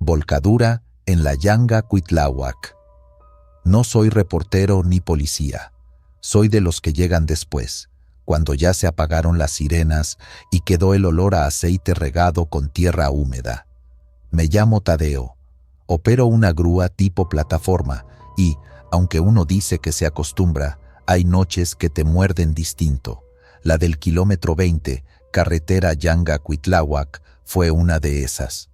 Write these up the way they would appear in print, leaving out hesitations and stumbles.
Volcadura en la Yanga Cuitláhuac. No soy reportero ni policía. Soy de los que llegan después, cuando ya se apagaron las sirenas y quedó el olor a aceite regado con tierra húmeda. Me llamo Tadeo. Opero una grúa tipo plataforma y, aunque uno dice que se acostumbra, hay noches que te muerden distinto. La del kilómetro 20, carretera Yanga Cuitláhuac, fue una de esas.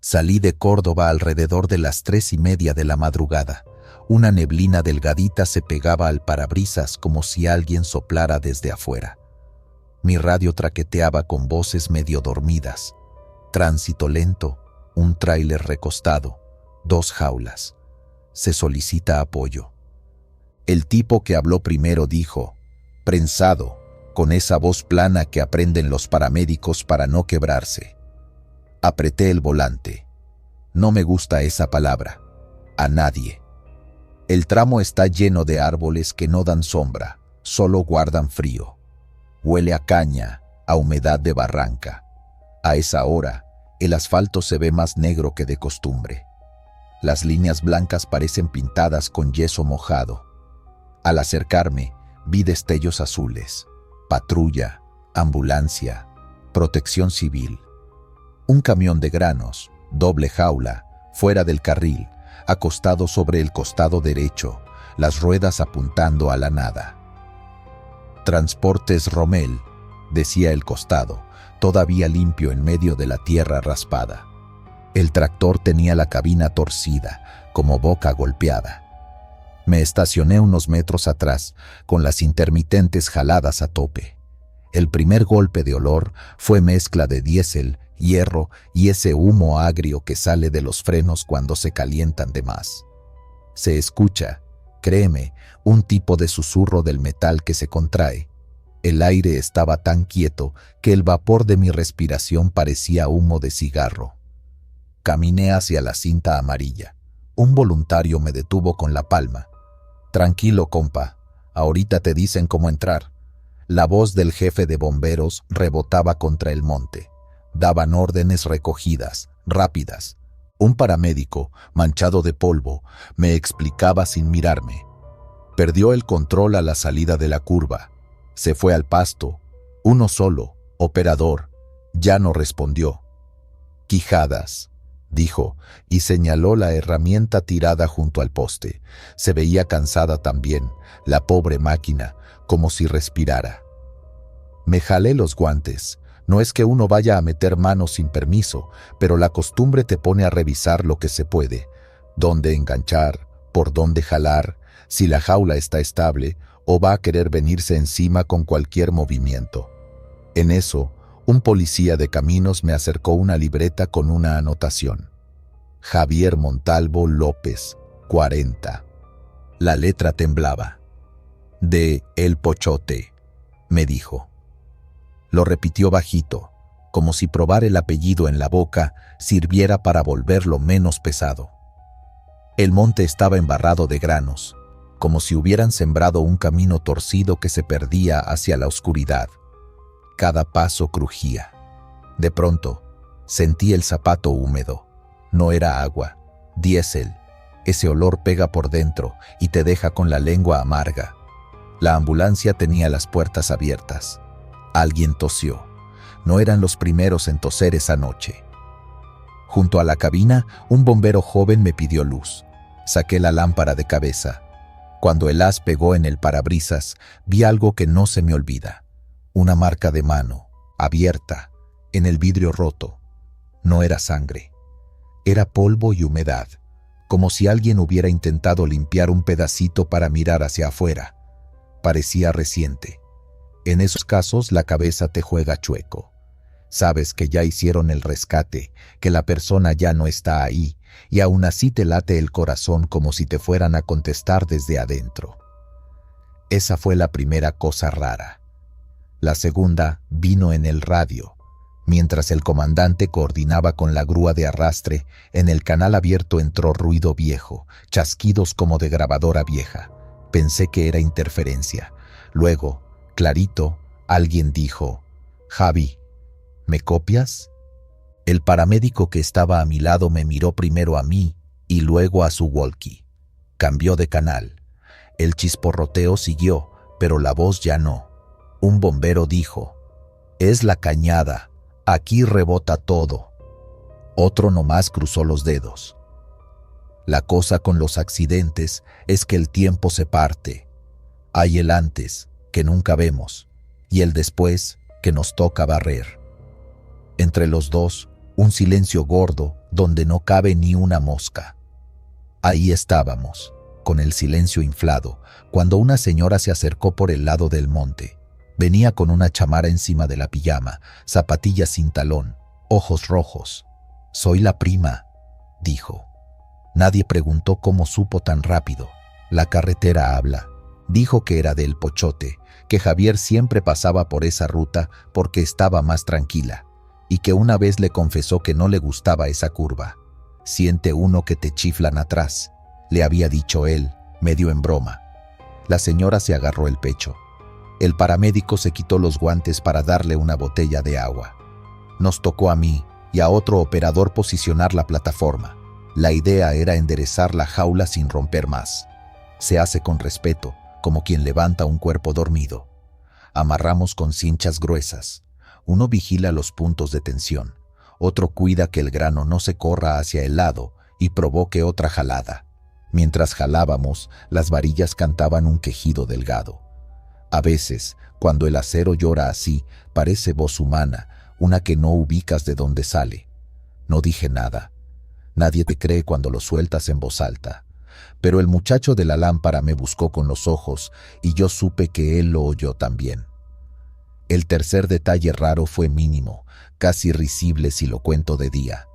Salí de Córdoba alrededor de las 3:30 de la madrugada. Una neblina delgadita se pegaba al parabrisas como si alguien soplara desde afuera. Mi radio traqueteaba con voces medio dormidas. Tránsito lento, un tráiler recostado, 2 jaulas. Se solicita apoyo. El tipo que habló primero dijo, prensado, con esa voz plana que aprenden los paramédicos para no quebrarse. Apreté el volante. No me gusta esa palabra. A nadie. El tramo está lleno de árboles que no dan sombra, solo guardan frío. Huele a caña, a humedad de barranca. A esa hora, el asfalto se ve más negro que de costumbre. Las líneas blancas parecen pintadas con yeso mojado. Al acercarme, vi destellos azules. Patrulla, ambulancia, protección civil. Un camión de granos, doble jaula, fuera del carril, acostado sobre el costado derecho, las ruedas apuntando a la nada. Transportes Rommel, decía el costado, todavía limpio en medio de la tierra raspada. El tractor tenía la cabina torcida, como boca golpeada. Me estacioné unos metros atrás, con las intermitentes jaladas a tope. El primer golpe de olor fue mezcla de diésel, hierro y ese humo agrio que sale de los frenos cuando se calientan de más. Se escucha, créeme, un tipo de susurro del metal que se contrae. El aire estaba tan quieto que el vapor de mi respiración parecía humo de cigarro. Caminé hacia la cinta amarilla. Un voluntario me detuvo con la palma. Tranquilo, compa, ahorita te dicen cómo entrar. La voz del jefe de bomberos rebotaba contra el monte. Daban órdenes recogidas, rápidas. Un paramédico, manchado de polvo, me explicaba sin mirarme. Perdió el control a la salida de la curva. Se fue al pasto. Uno solo, operador. Ya no respondió. Quijadas, dijo, y señaló la herramienta tirada junto al poste. Se veía cansada también, la pobre máquina, como si respirara. Me jalé los guantes. No es que uno vaya a meter manos sin permiso, pero la costumbre te pone a revisar lo que se puede, dónde enganchar, por dónde jalar, si la jaula está estable o va a querer venirse encima con cualquier movimiento. En eso, un policía de caminos me acercó una libreta con una anotación. Javier Montalvo López, 40. La letra temblaba. De El Pochote, me dijo. Lo repitió bajito, como si probar el apellido en la boca sirviera para volverlo menos pesado. El monte estaba embarrado de granos, como si hubieran sembrado un camino torcido que se perdía hacia la oscuridad. Cada paso crujía. De pronto, sentí el zapato húmedo. No era agua, diésel. Ese olor pega por dentro y te deja con la lengua amarga. La ambulancia tenía las puertas abiertas. Alguien tosió. No eran los primeros en toser esa noche. Junto a la cabina, un bombero joven me pidió luz. Saqué la lámpara de cabeza. Cuando el haz pegó en el parabrisas, vi algo que no se me olvida. Una marca de mano, abierta, en el vidrio roto. No era sangre. Era polvo y humedad, como si alguien hubiera intentado limpiar un pedacito para mirar hacia afuera. Parecía reciente. En esos casos la cabeza te juega chueco. Sabes que ya hicieron el rescate, que la persona ya no está ahí, y aún así te late el corazón como si te fueran a contestar desde adentro. Esa fue la primera cosa rara. La segunda vino en el radio. Mientras el comandante coordinaba con la grúa de arrastre, en el canal abierto entró ruido viejo, chasquidos como de grabadora vieja. Pensé que era interferencia. Luego, clarito, alguien dijo, «Javi, ¿me copias?». El paramédico que estaba a mi lado me miró primero a mí y luego a su walkie. Cambió de canal. El chisporroteo siguió, pero la voz ya no. Un bombero dijo: «Es la cañada, aquí rebota todo». Otro nomás cruzó los dedos. La cosa con los accidentes es que el tiempo se parte. Hay el antes, que nunca vemos, y el después, que nos toca barrer. Entre los dos, un silencio gordo donde no cabe ni una mosca. Ahí estábamos, con el silencio inflado, cuando una señora se acercó por el lado del monte. Venía con una chamarra encima de la pijama, zapatillas sin talón, ojos rojos. «Soy la prima», dijo. Nadie preguntó cómo supo tan rápido. La carretera habla. Dijo que era del Pochote, que Javier siempre pasaba por esa ruta porque estaba más tranquila, y que una vez le confesó que no le gustaba esa curva. «Siente uno que te chiflan atrás», le había dicho él, medio en broma. La señora se agarró el pecho. El paramédico se quitó los guantes para darle una botella de agua. Nos tocó a mí y a otro operador posicionar la plataforma. La idea era enderezar la jaula sin romper más. Se hace con respeto, como quien levanta un cuerpo dormido. Amarramos con cinchas gruesas. Uno vigila los puntos de tensión. Otro cuida que el grano no se corra hacia el lado y provoque otra jalada. Mientras jalábamos, las varillas cantaban un quejido delgado. A veces, cuando el acero llora así, parece voz humana, una que no ubicas de dónde sale. No dije nada. Nadie te cree cuando lo sueltas en voz alta. Pero el muchacho de la lámpara me buscó con los ojos y yo supe que él lo oyó también. El tercer detalle raro fue mínimo, casi risible si lo cuento de día.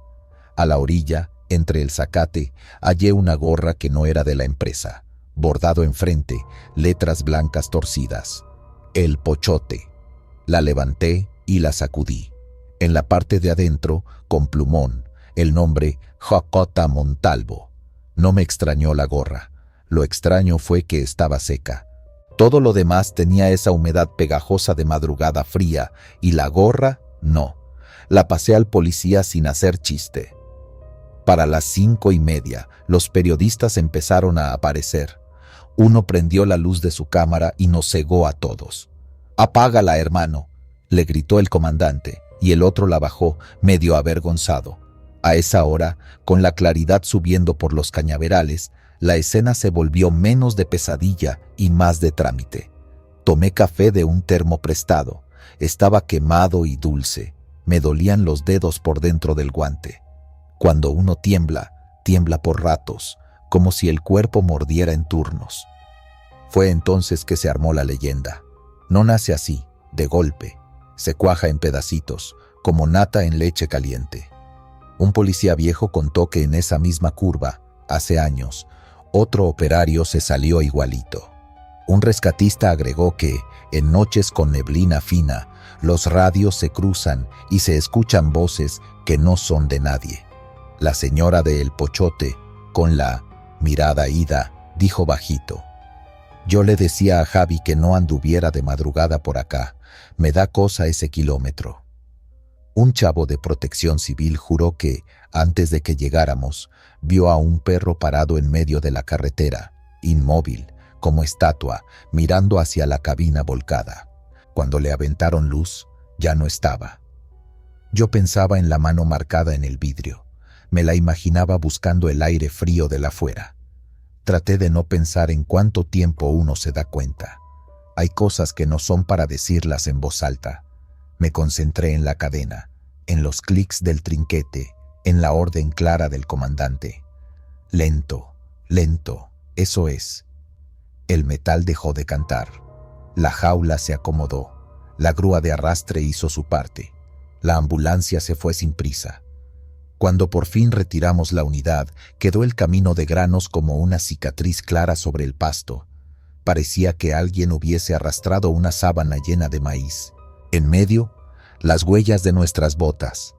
A la orilla, entre el zacate, hallé una gorra que no era de la empresa. Bordado enfrente, letras blancas torcidas. «El Pochote». La levanté y la sacudí. En la parte de adentro, con plumón, el nombre Jocota Montalvo. No me extrañó la gorra. Lo extraño fue que estaba seca. Todo lo demás tenía esa humedad pegajosa de madrugada fría, y la gorra, no. La pasé al policía sin hacer chiste. Para las 5:30, los periodistas empezaron a aparecer. Uno prendió la luz de su cámara y nos cegó a todos. «Apágala, hermano», le gritó el comandante, y el otro la bajó, medio avergonzado. A esa hora, con la claridad subiendo por los cañaverales, la escena se volvió menos de pesadilla y más de trámite. Tomé café de un termo prestado. Estaba quemado y dulce. Me dolían los dedos por dentro del guante. Cuando uno tiembla, tiembla por ratos, como si el cuerpo mordiera en turnos. Fue entonces que se armó la leyenda. No nace así, de golpe. Se cuaja en pedacitos, como nata en leche caliente. Un policía viejo contó que en esa misma curva, hace años, otro operario se salió igualito. Un rescatista agregó que, en noches con neblina fina, los radios se cruzan y se escuchan voces que no son de nadie. La señora de El Pochote, con la mirada ida, dijo bajito: «Yo le decía a Javi que no anduviera de madrugada por acá. Me da cosa ese kilómetro». Un chavo de Protección Civil juró que, antes de que llegáramos, vio a un perro parado en medio de la carretera, inmóvil, como estatua, mirando hacia la cabina volcada. Cuando le aventaron luz, ya no estaba. Yo pensaba en la mano marcada en el vidrio. Me la imaginaba buscando el aire frío de la afuera. Traté de no pensar en cuánto tiempo uno se da cuenta. Hay cosas que no son para decirlas en voz alta. Me concentré en la cadena, en los clics del trinquete, en la orden clara del comandante. Lento, lento, eso es. El metal dejó de cantar. La jaula se acomodó. La grúa de arrastre hizo su parte. La ambulancia se fue sin prisa. Cuando por fin retiramos la unidad, quedó el camino de granos como una cicatriz clara sobre el pasto. Parecía que alguien hubiese arrastrado una sábana llena de maíz. En medio, las huellas de nuestras botas.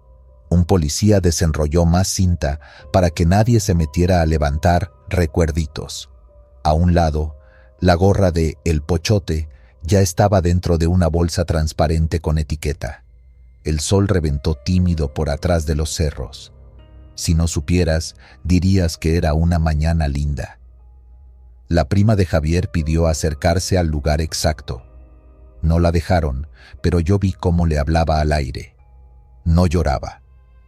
Un policía desenrolló más cinta para que nadie se metiera a levantar recuerditos. A un lado, la gorra de El Pochote ya estaba dentro de una bolsa transparente con etiqueta. El sol reventó tímido por atrás de los cerros. Si no supieras, dirías que era una mañana linda. La prima de Javier pidió acercarse al lugar exacto. No la dejaron, pero yo vi cómo le hablaba al aire. No lloraba.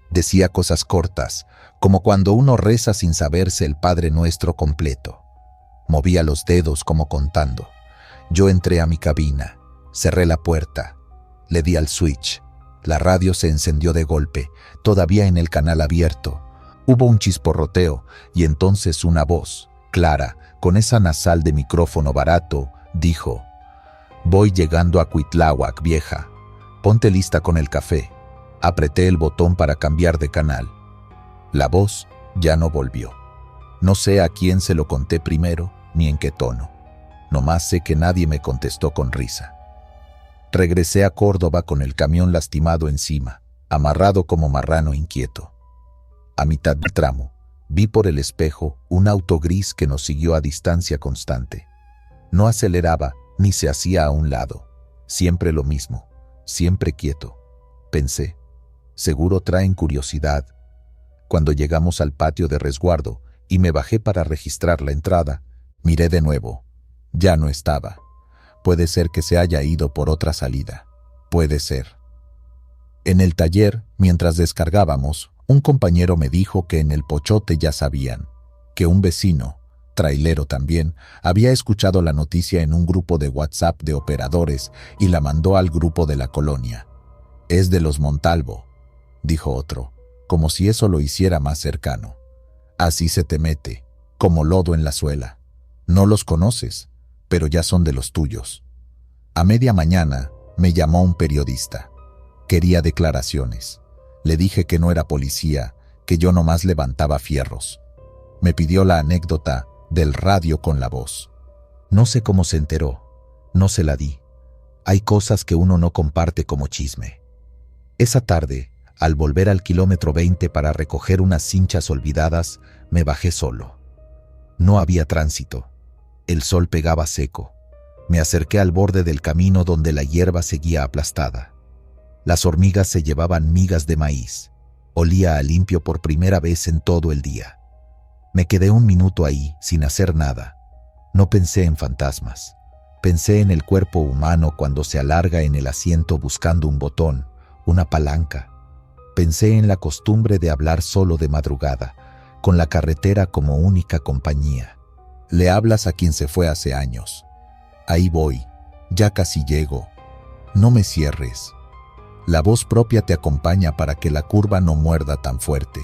Decía cosas cortas, como cuando uno reza sin saberse el Padre Nuestro completo. Movía los dedos como contando. Yo entré a mi cabina, cerré la puerta, le di al switch. La radio se encendió de golpe, todavía en el canal abierto. Hubo un chisporroteo y entonces una voz, clara, con esa nasal de micrófono barato, dijo: «Voy llegando a Cuitláhuac, vieja. Ponte lista con el café». Apreté el botón para cambiar de canal. La voz ya no volvió. No sé a quién se lo conté primero, ni en qué tono. Nomás sé que nadie me contestó con risa. Regresé a Córdoba con el camión lastimado encima, amarrado como marrano inquieto. A mitad del tramo, vi por el espejo un auto gris que nos siguió a distancia constante. No aceleraba ni se hacía a un lado. Siempre lo mismo, siempre quieto. Pensé, seguro traen curiosidad. Cuando llegamos al patio de resguardo y me bajé para registrar la entrada, miré de nuevo. Ya no estaba. Puede ser que se haya ido por otra salida. Puede ser. En el taller, mientras descargábamos, un compañero me dijo que en el Pochote ya sabían, que un vecino, trailero también, había escuchado la noticia en un grupo de WhatsApp de operadores y la mandó al grupo de la colonia. «Es de los Montalvo», dijo otro, como si eso lo hiciera más cercano. «Así se te mete, como lodo en la suela. No los conoces, pero ya son de los tuyos». A media mañana me llamó un periodista. Quería declaraciones. Le dije que no era policía, que yo nomás levantaba fierros. Me pidió la anécdota del radio con la voz. No sé cómo se enteró, no se la di. Hay cosas que uno no comparte como chisme. Esa tarde, al volver al kilómetro 20 para recoger unas cinchas olvidadas, me bajé solo. No había tránsito. El sol pegaba seco. Me acerqué al borde del camino donde la hierba seguía aplastada. Las hormigas se llevaban migas de maíz. Olía a limpio por primera vez en todo el día. Me quedé un minuto ahí, sin hacer nada. No pensé en fantasmas. Pensé en el cuerpo humano cuando se alarga en el asiento buscando un botón, una palanca. Pensé en la costumbre de hablar solo de madrugada, con la carretera como única compañía. Le hablas a quien se fue hace años. Ahí voy, ya casi llego. No me cierres. La voz propia te acompaña para que la curva no muerda tan fuerte.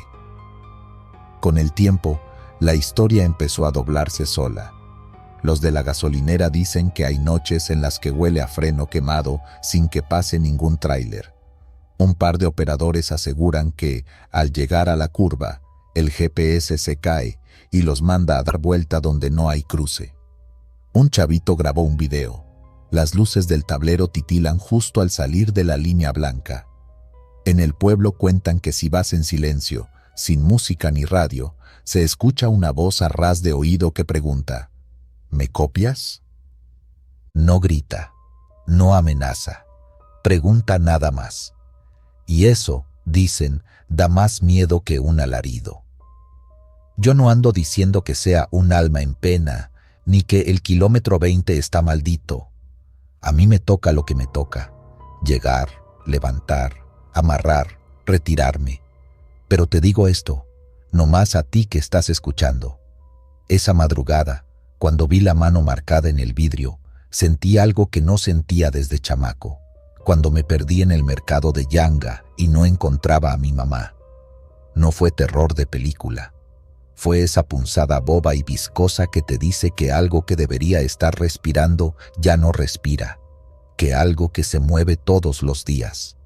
Con el tiempo, la historia empezó a doblarse sola. Los de la gasolinera dicen que hay noches en las que huele a freno quemado sin que pase ningún tráiler. Un par de operadores aseguran que, al llegar a la curva, el GPS se cae y los manda a dar vuelta donde no hay cruce. Un chavito grabó un video. Las luces del tablero titilan justo al salir de la línea blanca. En el pueblo cuentan que si vas en silencio, sin música ni radio, se escucha una voz a ras de oído que pregunta: ¿me copias? No grita, no amenaza, pregunta nada más. Y eso, dicen, da más miedo que un alarido. Yo no ando diciendo que sea un alma en pena, ni que el kilómetro 20 está maldito. A mí me toca lo que me toca: llegar, levantar, amarrar, retirarme. Pero te digo esto, nomás a ti que estás escuchando. Esa madrugada, cuando vi la mano marcada en el vidrio, sentí algo que no sentía desde chamaco, cuando me perdí en el mercado de Yanga y no encontraba a mi mamá. No fue terror de película. Fue esa punzada boba y viscosa que te dice que algo que debería estar respirando ya no respira, que algo que se mueve todos los días,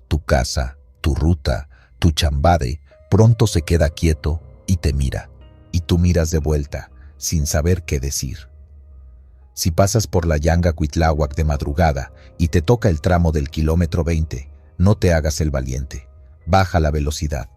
tu casa, tu ruta, tu chambade, pronto se queda quieto y te mira, y tú miras de vuelta, sin saber qué decir. Si pasas por la Yanga Cuitláhuac de madrugada y te toca el tramo del kilómetro 20, no te hagas el valiente. Baja la velocidad,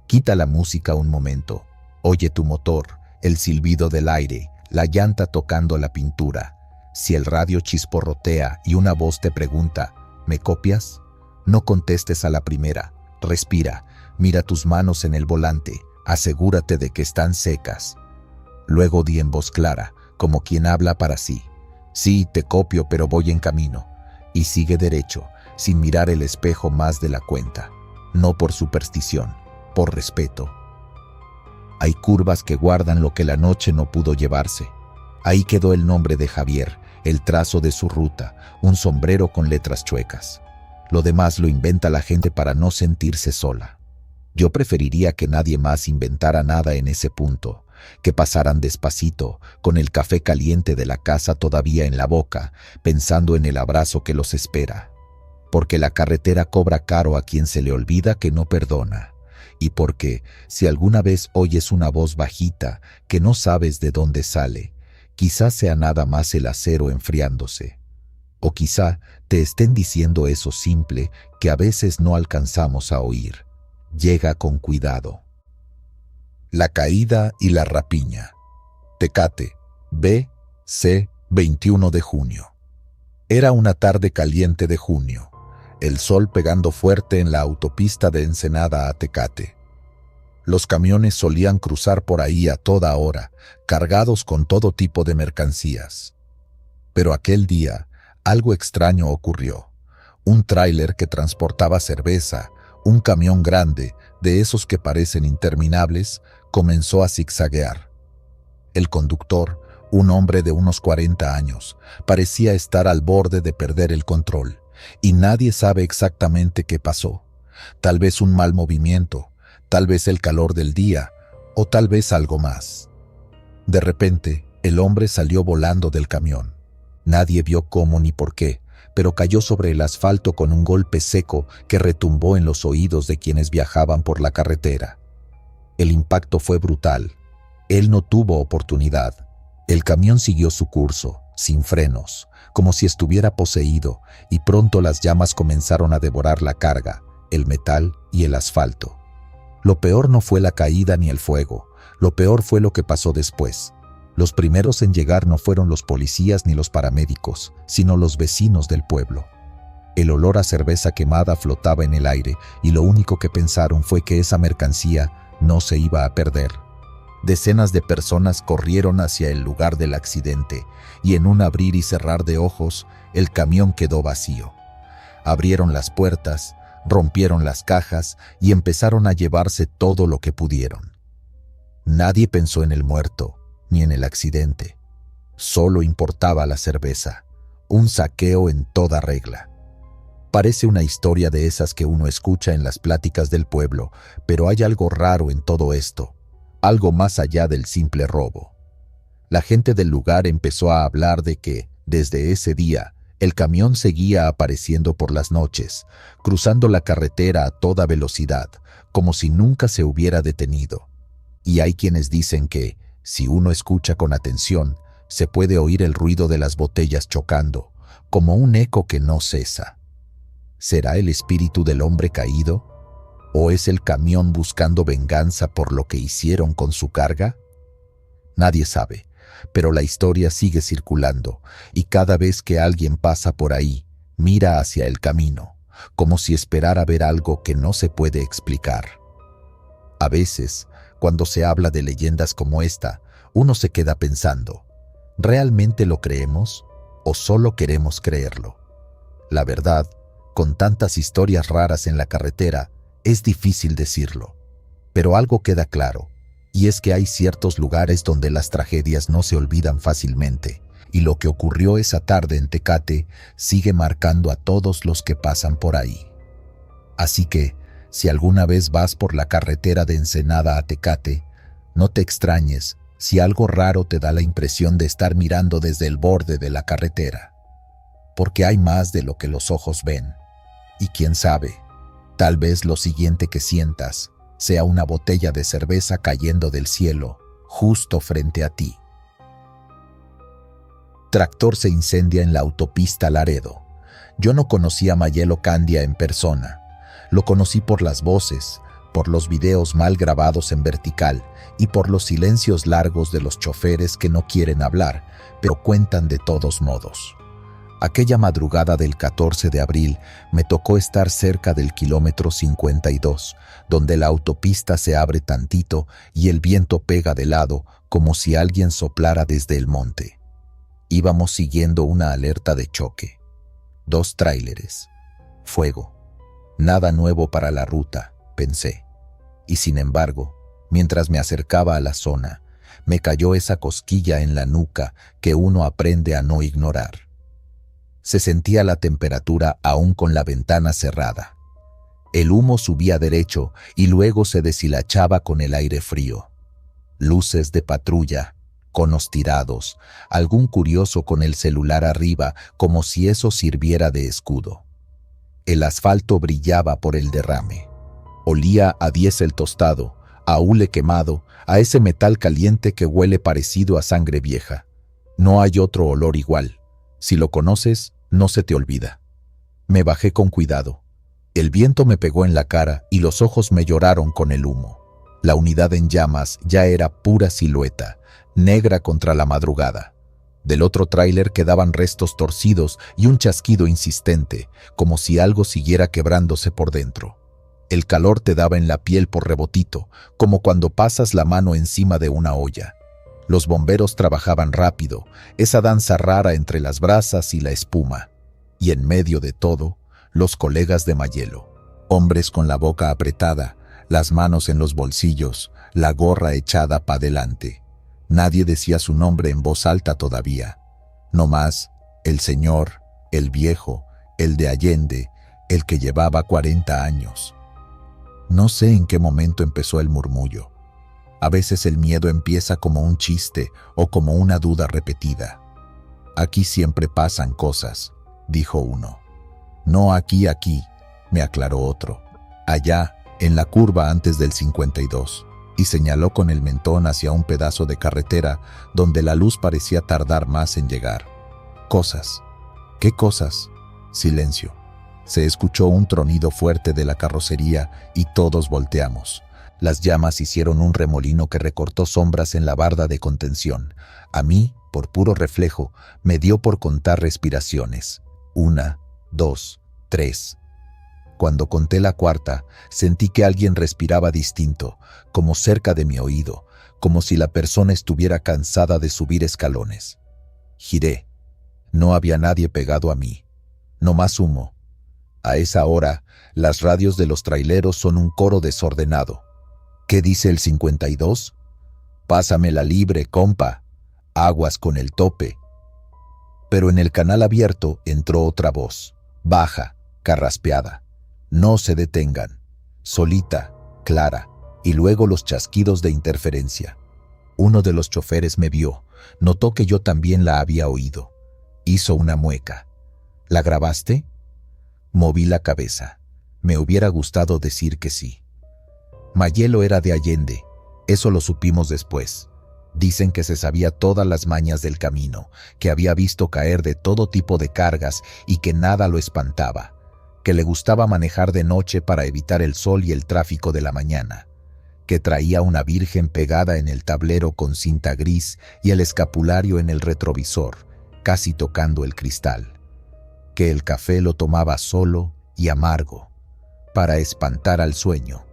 quita la música un momento. Oye tu motor, el silbido del aire, la llanta tocando la pintura. Si el radio chisporrotea y una voz te pregunta: ¿me copias? No contestes a la primera. Respira, mira tus manos en el volante, asegúrate de que están secas. Luego di en voz clara, como quien habla para sí. Sí, te copio, pero voy en camino. Y sigue derecho, sin mirar el espejo más de la cuenta. No por superstición, por respeto. Hay curvas que guardan lo que la noche no pudo llevarse. Ahí quedó el nombre de Javier, el trazo de su ruta, un sombrero con letras chuecas. Lo demás lo inventa la gente para no sentirse sola. Yo preferiría que nadie más inventara nada en ese punto, que pasaran despacito, con el café caliente de la casa todavía en la boca, pensando en el abrazo que los espera. Porque la carretera cobra caro a quien se le olvida que no perdona. Y porque, si alguna vez oyes una voz bajita que no sabes de dónde sale, quizás sea nada más el acero enfriándose. O quizá te estén diciendo eso simple que a veces no alcanzamos a oír. Llega con cuidado. La caída y la rapiña. Tecate, B.C., 21 de junio. Era una tarde caliente de junio, el sol pegando fuerte en la autopista de Ensenada a Tecate. Los camiones solían cruzar por ahí a toda hora, cargados con todo tipo de mercancías. Pero aquel día, algo extraño ocurrió. Un tráiler que transportaba cerveza, un camión grande, de esos que parecen interminables, comenzó a zigzaguear. El conductor, un hombre de unos 40 años, parecía estar al borde de perder el control, y nadie sabe exactamente qué pasó. Tal vez un mal movimiento, tal vez el calor del día, o tal vez algo más. De repente, el hombre salió volando del camión. Nadie vio cómo ni por qué, pero cayó sobre el asfalto con un golpe seco que retumbó en los oídos de quienes viajaban por la carretera. El impacto fue brutal. Él no tuvo oportunidad. El camión siguió su curso, sin frenos, como si estuviera poseído, y pronto las llamas comenzaron a devorar la carga, el metal y el asfalto. Lo peor no fue la caída ni el fuego, lo peor fue lo que pasó después. Los primeros en llegar no fueron los policías ni los paramédicos, sino los vecinos del pueblo. El olor a cerveza quemada flotaba en el aire y lo único que pensaron fue que esa mercancía no se iba a perder. Decenas de personas corrieron hacia el lugar del accidente y en un abrir y cerrar de ojos, el camión quedó vacío. Abrieron las puertas, rompieron las cajas y empezaron a llevarse todo lo que pudieron. Nadie pensó en el muerto, ni en el accidente. Solo importaba la cerveza, un saqueo en toda regla. Parece una historia de esas que uno escucha en las pláticas del pueblo, pero hay algo raro en todo esto, algo más allá del simple robo. La gente del lugar empezó a hablar de que, desde ese día, el camión seguía apareciendo por las noches, cruzando la carretera a toda velocidad, como si nunca se hubiera detenido. Y hay quienes dicen que, si uno escucha con atención, se puede oír el ruido de las botellas chocando, como un eco que no cesa. ¿Será el espíritu del hombre caído? ¿O es el camión buscando venganza por lo que hicieron con su carga? Nadie sabe, pero la historia sigue circulando, y cada vez que alguien pasa por ahí, mira hacia el camino, como si esperara ver algo que no se puede explicar. A veces, cuando se habla de leyendas como esta, uno se queda pensando, ¿realmente lo creemos o solo queremos creerlo? La verdad, con tantas historias raras en la carretera, es difícil decirlo. Pero algo queda claro, y es que hay ciertos lugares donde las tragedias no se olvidan fácilmente, y lo que ocurrió esa tarde en Tecate sigue marcando a todos los que pasan por ahí. Así que, si alguna vez vas por la carretera de Ensenada a Tecate, no te extrañes si algo raro te da la impresión de estar mirando desde el borde de la carretera. Porque hay más de lo que los ojos ven. Y quién sabe, tal vez lo siguiente que sientas sea una botella de cerveza cayendo del cielo, justo frente a ti. Tractor se incendia en la autopista Laredo. Yo no conocí a Mayelo Candia en persona. Lo conocí por las voces, por los videos mal grabados en vertical y por los silencios largos de los choferes que no quieren hablar, pero cuentan de todos modos. Aquella madrugada del 14 de abril me tocó estar cerca del kilómetro 52, donde la autopista se abre tantito y el viento pega de lado como si alguien soplara desde el monte. Íbamos siguiendo una alerta de choque. 2 tráileres. Fuego. Nada nuevo para la ruta, pensé. Y sin embargo, mientras me acercaba a la zona, me cayó esa cosquilla en la nuca que uno aprende a no ignorar. Se sentía la temperatura aún con la ventana cerrada. El humo subía derecho y luego se deshilachaba con el aire frío. Luces de patrulla, conos tirados, algún curioso con el celular arriba como si eso sirviera de escudo. El asfalto brillaba por el derrame. Olía a diésel tostado, a hule quemado, a ese metal caliente que huele parecido a sangre vieja. No hay otro olor igual. Si lo conoces, no se te olvida. Me bajé con cuidado. El viento me pegó en la cara y los ojos me lloraron con el humo. La unidad en llamas ya era pura silueta, negra contra la madrugada. Del otro tráiler quedaban restos torcidos y un chasquido insistente, como si algo siguiera quebrándose por dentro. El calor te daba en la piel por rebotito, como cuando pasas la mano encima de una olla. Los bomberos trabajaban rápido, esa danza rara entre las brasas y la espuma. Y en medio de todo, los colegas de Mayelo. Hombres con la boca apretada, las manos en los bolsillos, la gorra echada para adelante. Nadie decía su nombre en voz alta todavía. No más, el señor, el viejo, el de Allende, el que llevaba 40 años. No sé en qué momento empezó el murmullo. A veces el miedo empieza como un chiste o como una duda repetida. Aquí siempre pasan cosas, dijo uno. No aquí, me aclaró otro. Allá, en la curva antes del 52, y señaló con el mentón hacia un pedazo de carretera donde la luz parecía tardar más en llegar. Cosas. ¿Qué cosas? Silencio. Se escuchó un tronido fuerte de la carrocería y todos volteamos. Las llamas hicieron un remolino que recortó sombras en la barda de contención. A mí, por puro reflejo, me dio por contar respiraciones. 1, 2, 3. Cuando conté la cuarta, sentí que alguien respiraba distinto, como cerca de mi oído, como si la persona estuviera cansada de subir escalones. Giré. No había nadie pegado a mí. No más humo. A esa hora, las radios de los traileros son un coro desordenado. ¿Qué dice el 52? Pásamela libre, compa. Aguas con el tope. Pero en el canal abierto entró otra voz, baja, carraspeada. No se detengan. Solita, clara, y luego los chasquidos de interferencia. Uno de los choferes me vio, notó que yo también la había oído. Hizo una mueca. ¿La grabaste? Moví la cabeza. Me hubiera gustado decir que sí. Mayelo era de Allende, eso lo supimos después. Dicen que se sabía todas las mañas del camino, que había visto caer de todo tipo de cargas y que nada lo espantaba, que le gustaba manejar de noche para evitar el sol y el tráfico de la mañana, que traía una virgen pegada en el tablero con cinta gris y el escapulario en el retrovisor, casi tocando el cristal, que el café lo tomaba solo y amargo, para espantar al sueño,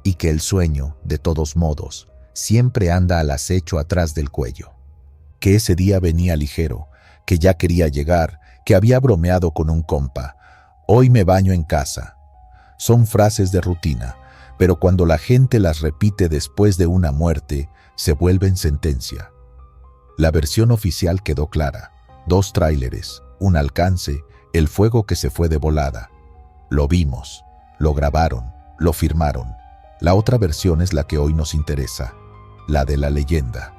y que el sueño, de todos modos, siempre anda al acecho atrás del cuello. Que ese día venía ligero, que ya quería llegar, que había bromeado con un compa. Hoy me baño en casa. Son frases de rutina, pero cuando la gente las repite después de una muerte, se vuelven sentencia. La versión oficial quedó clara. 2 tráileres, un alcance, el fuego que se fue de volada. Lo vimos, lo grabaron, lo firmaron. La otra versión es la que hoy nos interesa, la de la leyenda,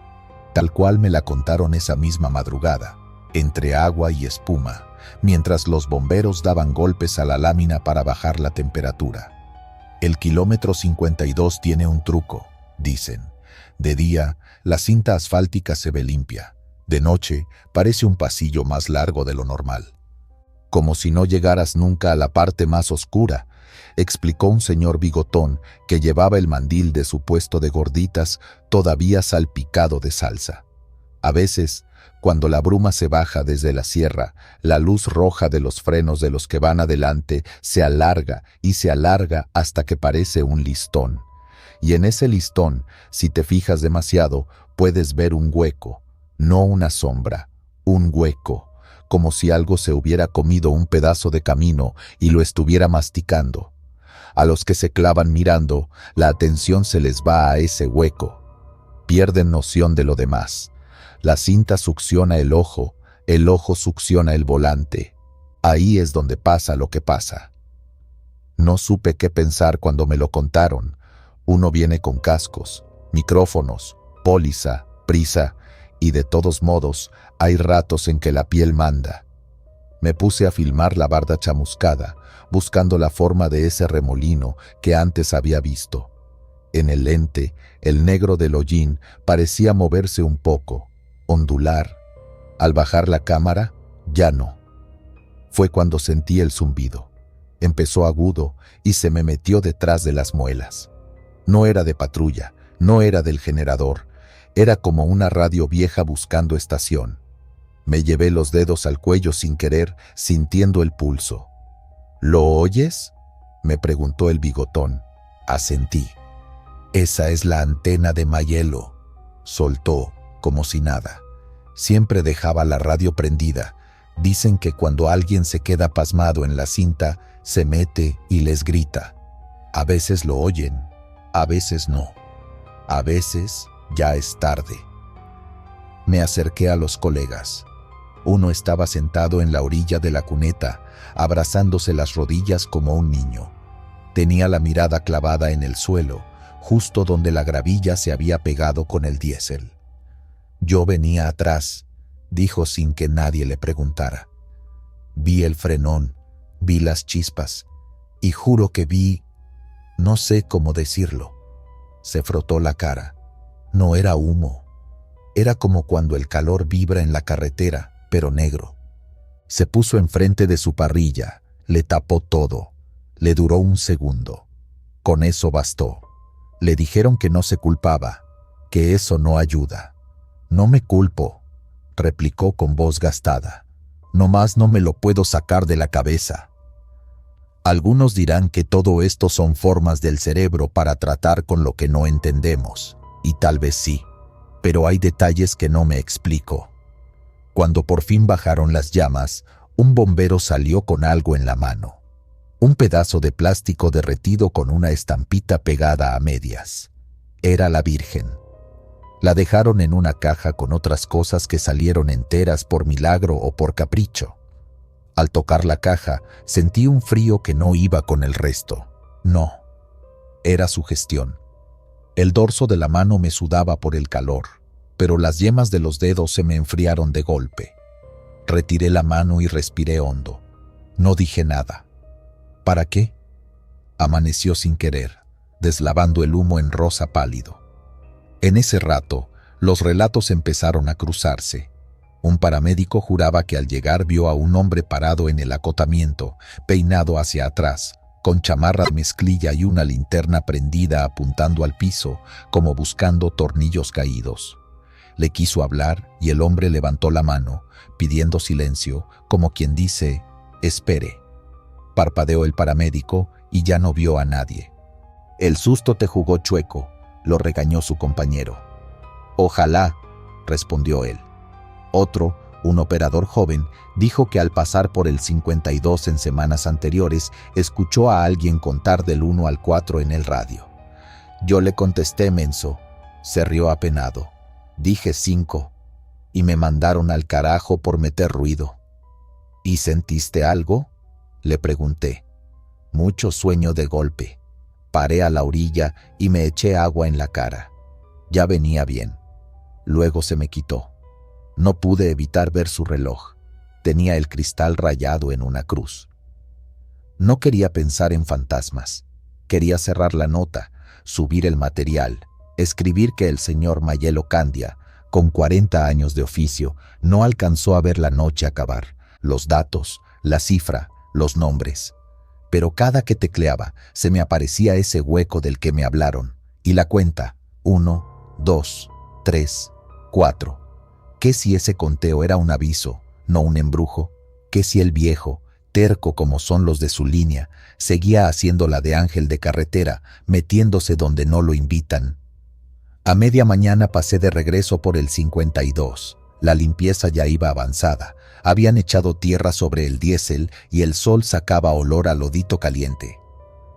tal cual me la contaron esa misma madrugada, entre agua y espuma, mientras los bomberos daban golpes a la lámina para bajar la temperatura. El kilómetro 52 tiene un truco, dicen. De día, la cinta asfáltica se ve limpia. De noche, parece un pasillo más largo de lo normal. Como si no llegaras nunca a la parte más oscura, explicó un señor bigotón que llevaba el mandil de su puesto de gorditas todavía salpicado de salsa. A veces, Cuando la bruma se baja desde la sierra, la luz roja de los frenos de los que van adelante se alarga y se alarga hasta que parece un listón. Y en ese listón, si te fijas demasiado, puedes ver un hueco, no una sombra, un hueco, como si algo se hubiera comido un pedazo de camino y lo estuviera masticando. A los que se clavan mirando, la atención se les va a ese hueco. Pierden noción de lo demás. La cinta succiona el ojo succiona el volante. Ahí es donde pasa lo que pasa. No supe qué pensar cuando me lo contaron. Uno viene con cascos, micrófonos, póliza, prisa, y de todos modos hay ratos en que la piel manda. Me puse a filmar la barda chamuscada, buscando la forma de ese remolino que antes había visto. En el lente, el negro del hollín parecía moverse un poco, ondular. Al bajar la cámara, ya no. Fue cuando sentí el zumbido. Empezó agudo y se me metió detrás de las muelas. No era de patrulla, no era del generador, era como una radio vieja buscando estación. Me llevé los dedos al cuello sin querer, sintiendo el pulso. ¿Lo oyes?, me preguntó el bigotón. Asentí. Esa es la antena de Mayelo, soltó, como si nada. Siempre dejaba la radio prendida. Dicen que cuando alguien se queda pasmado en la cinta, se mete y les grita. A veces lo oyen, a veces no. A veces ya es tarde. Me acerqué a los colegas. Uno estaba sentado en la orilla de la cuneta, abrazándose las rodillas como un niño. Tenía la mirada clavada en el suelo, justo donde la gravilla se había pegado con el diésel. Yo venía atrás, dijo sin que nadie le preguntara. Vi el frenón, vi las chispas, y juro que vi... no sé cómo decirlo. Se frotó la cara. No era humo. Era como cuando el calor vibra en la carretera, pero negro. Se puso enfrente de su parrilla, le tapó todo. Le duró un segundo. Con eso bastó. Le dijeron que no se culpaba, que eso no ayuda. No me culpo, replicó con voz gastada. Nomás no me lo puedo sacar de la cabeza. Algunos dirán que todo esto son formas del cerebro para tratar con lo que no entendemos, y tal vez sí, pero hay detalles que no me explico. Cuando por fin bajaron las llamas, un bombero salió con algo en la mano. Un pedazo de plástico derretido con una estampita pegada a medias. Era la Virgen. La dejaron en una caja con otras cosas que salieron enteras por milagro o por capricho. Al tocar la caja, sentí un frío que no iba con el resto. No, era sugestión. El dorso de la mano me sudaba por el calor, pero las yemas de los dedos se me enfriaron de golpe. Retiré la mano y respiré hondo. No dije nada. ¿Para qué? Amaneció sin querer, deslavando el humo en rosa pálido. En ese rato, los relatos empezaron a cruzarse. Un paramédico juraba que al llegar vio a un hombre parado en el acotamiento, peinado hacia atrás, con chamarra de mezclilla y una linterna prendida apuntando al piso, como buscando tornillos caídos. Le quiso hablar y el hombre levantó la mano, pidiendo silencio, como quien dice, espere. Parpadeó el paramédico y ya no vio a nadie. El susto te jugó chueco, lo regañó su compañero. Ojalá, respondió él. Otro, un operador joven, dijo que al pasar por el 52 en semanas anteriores, escuchó a alguien contar del 1 al 4 en el radio. Yo le contesté menso, se rió apenado. Dije 5, y me mandaron al carajo por meter ruido. ¿Y sentiste algo?, le pregunté. Mucho sueño de golpe. Paré a la orilla y me eché agua en la cara. Ya venía bien. Luego se me quitó. No pude evitar ver su reloj. Tenía el cristal rayado en una cruz. No quería pensar en fantasmas. Quería cerrar la nota, subir el material, escribir que el señor Mayelo Candia, con 40 años de oficio, no alcanzó a ver la noche acabar, los datos, la cifra, los nombres. Pero cada que tecleaba, se me aparecía ese hueco del que me hablaron, y la cuenta, 1, 2, 3, 4. ¿Qué si ese conteo era un aviso, no un embrujo? ¿Qué si el viejo, terco como son los de su línea, seguía haciendo la de ángel de carretera, metiéndose donde no lo invitan? A media mañana pasé de regreso por el 52. La limpieza ya iba avanzada. Habían echado tierra sobre el diésel y el sol sacaba olor a lodito caliente.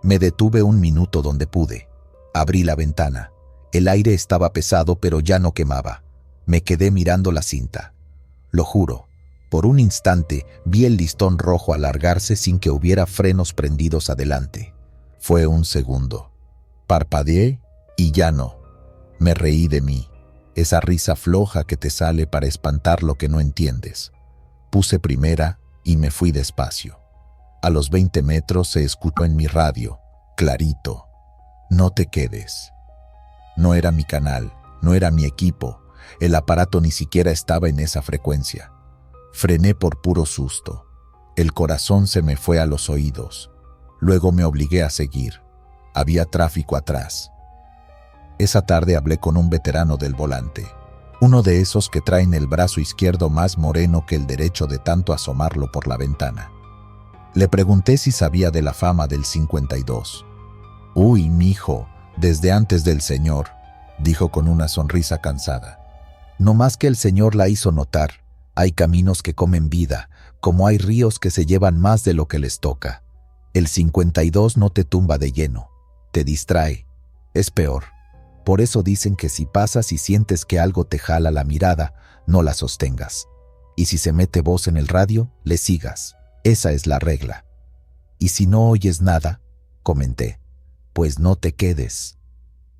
Me detuve un minuto donde pude. Abrí la ventana. El aire estaba pesado, pero ya no quemaba. Me quedé mirando la cinta. Lo juro, por un instante vi el listón rojo alargarse sin que hubiera frenos prendidos adelante. Fue un segundo. Parpadeé y ya no. Me reí de mí, esa risa floja que te sale para espantar lo que no entiendes. Puse primera y me fui despacio. A los 20 metros se escuchó en mi radio, clarito: no te quedes. No era mi canal, no era mi equipo, el aparato ni siquiera estaba en esa frecuencia. Frené por puro susto. El corazón se me fue a los oídos. Luego me obligué a seguir. Había tráfico atrás. Esa tarde hablé con un veterano del volante, uno de esos que traen el brazo izquierdo más moreno que el derecho de tanto asomarlo por la ventana. Le pregunté si sabía de la fama del 52. «Uy, mijo, desde antes del Señor», dijo con una sonrisa cansada. «No más que el Señor la hizo notar. Hay caminos que comen vida, como hay ríos que se llevan más de lo que les toca. El 52 no te tumba de lleno, te distrae. Es peor. Por eso dicen que si pasas y sientes que algo te jala la mirada, no la sostengas. Y si se mete voz en el radio, le sigas. Esa es la regla. Y si no oyes nada», comenté, «pues no te quedes».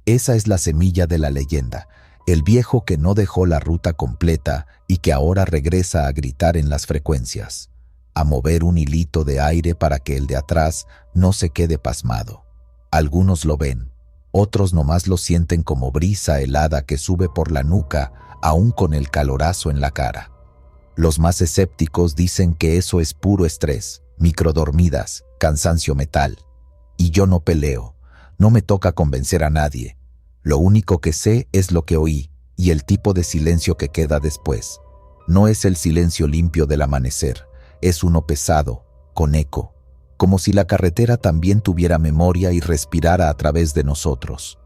Esa es la semilla de la leyenda, el viejo que no dejó la ruta completa y que ahora regresa a gritar en las frecuencias, a mover un hilito de aire para que el de atrás no se quede pasmado. Algunos lo ven, otros nomás lo sienten como brisa helada que sube por la nuca, aún con el calorazo en la cara. Los más escépticos dicen que eso es puro estrés, microdormidas, cansancio mental. Y yo no peleo, no me toca convencer a nadie. Lo único que sé es lo que oí y el tipo de silencio que queda después. No es el silencio limpio del amanecer, es uno pesado, con eco, como si la carretera también tuviera memoria y respirara a través de nosotros.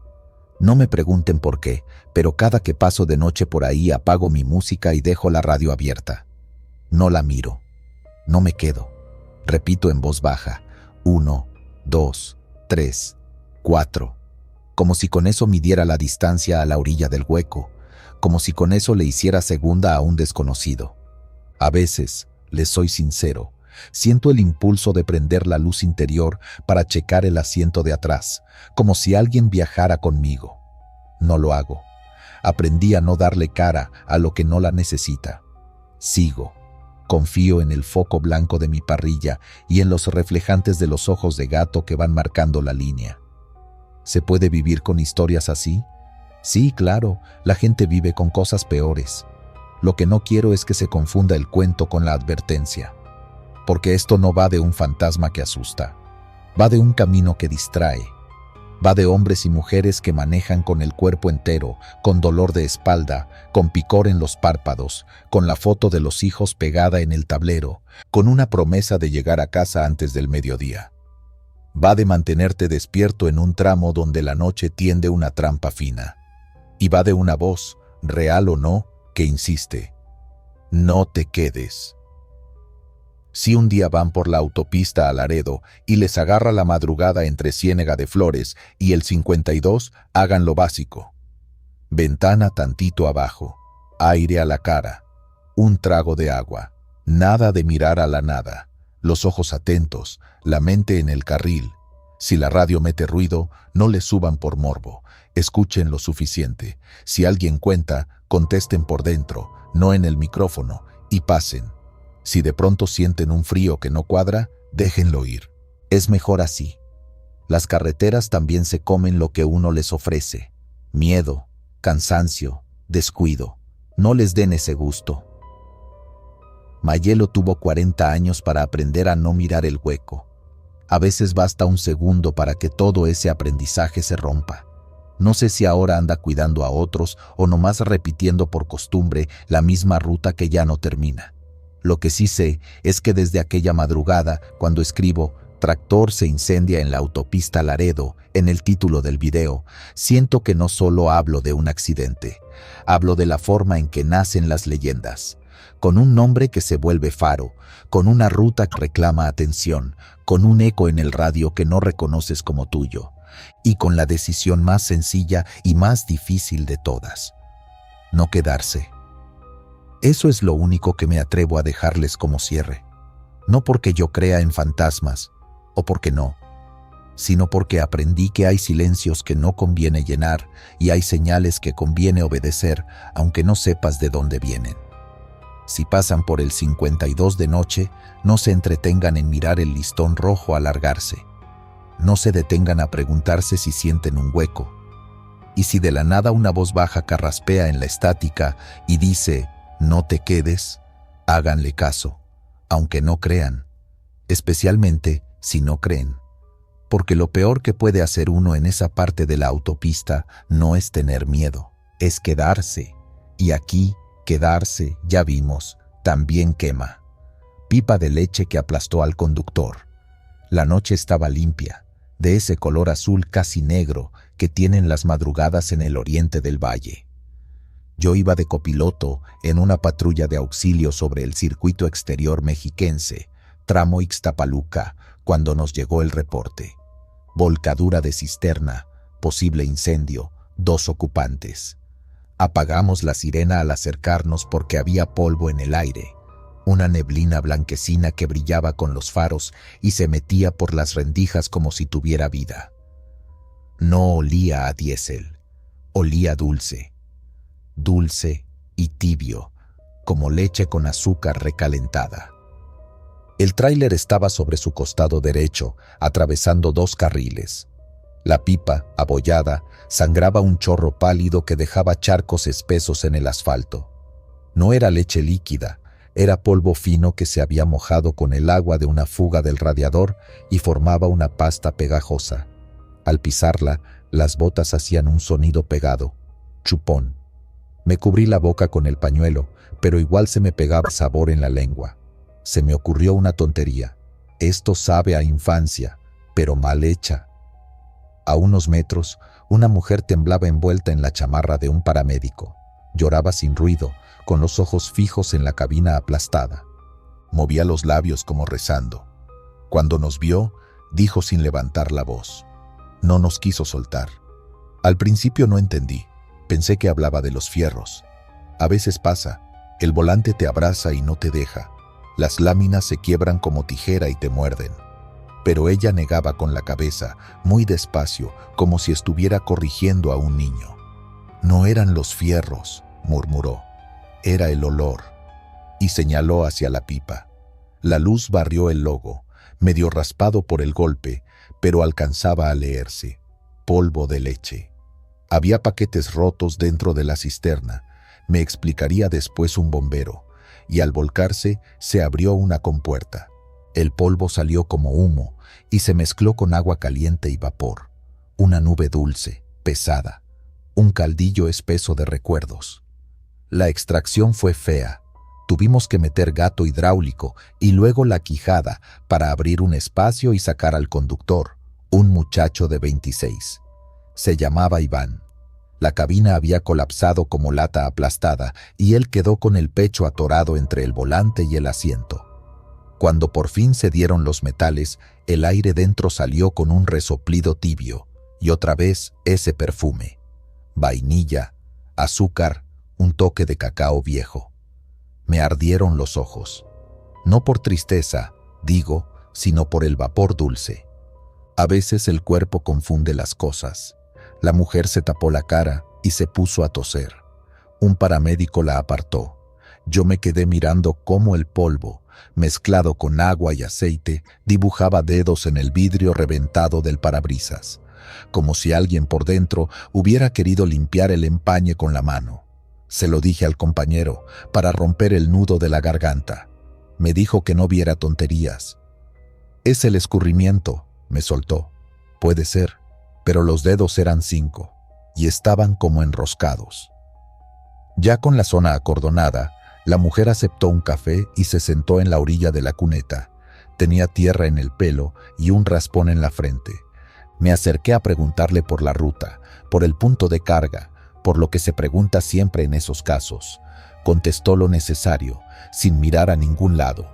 No me pregunten por qué, pero cada que paso de noche por ahí apago mi música y dejo la radio abierta. No la miro, no me quedo. Repito en voz baja: 1, 2, 3, 4. Como si con eso midiera la distancia a la orilla del hueco, como si con eso le hiciera segunda a un desconocido. A veces, les soy sincero, siento el impulso de prender la luz interior para checar el asiento de atrás, como si alguien viajara conmigo. No lo hago. Aprendí a no darle cara a lo que no la necesita. Sigo. Confío en el foco blanco de mi parrilla y en los reflejantes de los ojos de gato que van marcando la línea. ¿Se puede vivir con historias así? Sí, claro, la gente vive con cosas peores. Lo que no quiero es que se confunda el cuento con la advertencia. Porque esto no va de un fantasma que asusta. Va de un camino que distrae. Va de hombres y mujeres que manejan con el cuerpo entero, con dolor de espalda, con picor en los párpados, con la foto de los hijos pegada en el tablero, con una promesa de llegar a casa antes del mediodía. Va de mantenerte despierto en un tramo donde la noche tiende una trampa fina. Y va de una voz, real o no, que insiste: no te quedes. Si un día van por la autopista a Laredo y les agarra la madrugada entre Ciénega de Flores y el 52, hagan lo básico. Ventana tantito abajo, aire a la cara, un trago de agua, nada de mirar a la nada, los ojos atentos, la mente en el carril. Si la radio mete ruido, no le suban por morbo, escuchen lo suficiente. Si alguien cuenta, contesten por dentro, no en el micrófono, y pasen. Si de pronto sienten un frío que no cuadra, déjenlo ir. Es mejor así. Las carreteras también se comen lo que uno les ofrece. Miedo, cansancio, descuido. No les den ese gusto. Mayelo tuvo 40 años para aprender a no mirar el hueco. A veces basta un segundo para que todo ese aprendizaje se rompa. No sé si ahora anda cuidando a otros o nomás repitiendo por costumbre la misma ruta que ya no termina. Lo que sí sé es que desde aquella madrugada, cuando escribo "Tractor se incendia en la autopista Laredo" en el título del video, siento que no solo hablo de un accidente, hablo de la forma en que nacen las leyendas, con un nombre que se vuelve faro, con una ruta que reclama atención, con un eco en el radio que no reconoces como tuyo, y con la decisión más sencilla y más difícil de todas: no quedarse. Eso es lo único que me atrevo a dejarles como cierre. No porque yo crea en fantasmas, o porque no, sino porque aprendí que hay silencios que no conviene llenar y hay señales que conviene obedecer, aunque no sepas de dónde vienen. Si pasan por el 52 de noche, no se entretengan en mirar el listón rojo alargarse. No se detengan a preguntarse si sienten un hueco. Y si de la nada una voz baja carraspea en la estática y dice "no te quedes", háganle caso, aunque no crean, especialmente si no creen. Porque lo peor que puede hacer uno en esa parte de la autopista no es tener miedo, es quedarse. Y aquí, quedarse, ya vimos, también quema. Pipa de leche que aplastó al conductor. La noche estaba limpia, de ese color azul casi negro que tienen las madrugadas en el oriente del valle. Yo iba de copiloto en una patrulla de auxilio sobre el circuito exterior mexiquense, tramo Ixtapaluca, cuando nos llegó el reporte. Volcadura de cisterna, posible incendio, 2 ocupantes. Apagamos la sirena al acercarnos porque había polvo en el aire, una neblina blanquecina que brillaba con los faros y se metía por las rendijas como si tuviera vida. No olía a diésel, olía dulce, dulce y tibio, como leche con azúcar recalentada. El tráiler estaba sobre su costado derecho, atravesando 2 carriles. La pipa, abollada, sangraba un chorro pálido que dejaba charcos espesos en el asfalto. No era leche líquida, era polvo fino que se había mojado con el agua de una fuga del radiador y formaba una pasta pegajosa. Al pisarla, las botas hacían un sonido pegado, chupón. Me cubrí la boca con el pañuelo, pero igual se me pegaba sabor en la lengua. Se me ocurrió una tontería. Esto sabe a infancia, pero mal hecha. A unos metros, una mujer temblaba envuelta en la chamarra de un paramédico. Lloraba sin ruido, con los ojos fijos en la cabina aplastada. Movía los labios como rezando. Cuando nos vio, dijo sin levantar la voz. No nos quiso soltar. Al principio no entendí. Pensé que hablaba de los fierros. A veces pasa, el volante te abraza y no te deja. Las láminas se quiebran como tijera y te muerden. Pero ella negaba con la cabeza, muy despacio, como si estuviera corrigiendo a un niño. No eran los fierros, murmuró. Era el olor. Y señaló hacia la pipa. La luz barrió el logo, medio raspado por el golpe, pero alcanzaba a leerse. Polvo de leche. Había paquetes rotos dentro de la cisterna. Me explicaría después un bombero. Y al volcarse, se abrió una compuerta. El polvo salió como humo y se mezcló con agua caliente y vapor. Una nube dulce, pesada. Un caldillo espeso de recuerdos. La extracción fue fea. Tuvimos que meter gato hidráulico y luego la quijada para abrir un espacio y sacar al conductor, un muchacho de 26. Se llamaba Iván. La cabina había colapsado como lata aplastada y él quedó con el pecho atorado entre el volante y el asiento. Cuando por fin se dieron los metales, el aire dentro salió con un resoplido tibio y otra vez ese perfume. Vainilla, azúcar, un toque de cacao viejo. Me ardieron los ojos. No por tristeza, digo, sino por el vapor dulce. A veces el cuerpo confunde las cosas. La mujer se tapó la cara y se puso a toser. Un paramédico la apartó. Yo me quedé mirando cómo el polvo, mezclado con agua y aceite, dibujaba dedos en el vidrio reventado del parabrisas, como si alguien por dentro hubiera querido limpiar el empañe con la mano. Se lo dije al compañero para romper el nudo de la garganta. Me dijo que no viera tonterías. Es el escurrimiento, me soltó. Puede ser, pero los dedos eran 5. y estaban como enroscados. Ya con la zona acordonada, la mujer aceptó un café y se sentó en la orilla de la cuneta. Tenía tierra en el pelo y un raspón en la frente. Me acerqué a preguntarle por la ruta, por el punto de carga, por lo que se pregunta siempre en esos casos. Contestó lo necesario, sin mirar a ningún lado.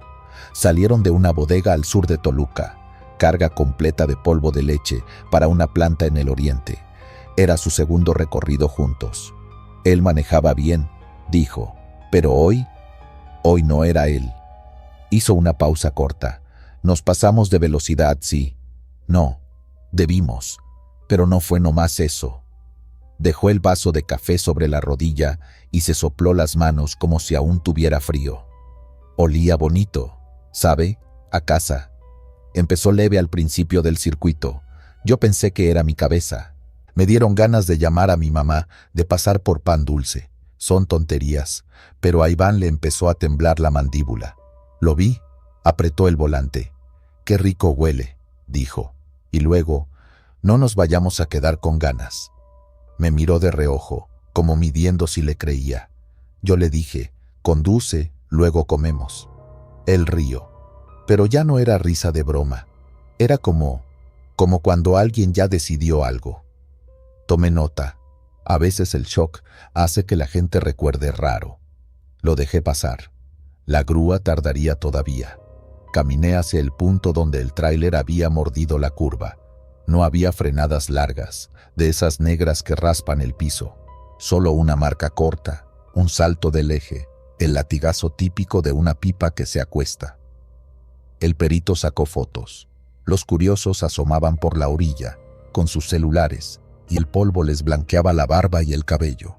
Salieron de una bodega al sur de Toluca, carga completa de polvo de leche para una planta en el oriente. Era su segundo recorrido juntos. Él manejaba bien, dijo, pero hoy no era él. Hizo una pausa corta. Nos pasamos de velocidad, sí. No, debimos, pero no fue nomás eso. Dejó el vaso de café sobre la rodilla y se sopló las manos como si aún tuviera frío. Olía bonito, ¿sabe? A casa. Empezó leve al principio del circuito. Yo pensé que era mi cabeza. Me dieron ganas de llamar a mi mamá, de pasar por pan dulce. Son tonterías, pero a Iván le empezó a temblar la mandíbula. Lo vi, apretó el volante. «Qué rico huele», dijo. Y luego, «No nos vayamos a quedar con ganas». Me miró de reojo, como midiendo si le creía. Yo le dije, «Conduce, luego comemos». Él rió, pero ya no era risa de broma. Era como cuando alguien ya decidió algo. Tomé nota. A veces el shock hace que la gente recuerde raro. Lo dejé pasar. La grúa tardaría todavía. Caminé hacia el punto donde el tráiler había mordido la curva. No había frenadas largas, de esas negras que raspan el piso. Solo una marca corta, un salto del eje, el latigazo típico de una pipa que se acuesta. El perito sacó fotos. Los curiosos asomaban por la orilla, con sus celulares, y el polvo les blanqueaba la barba y el cabello.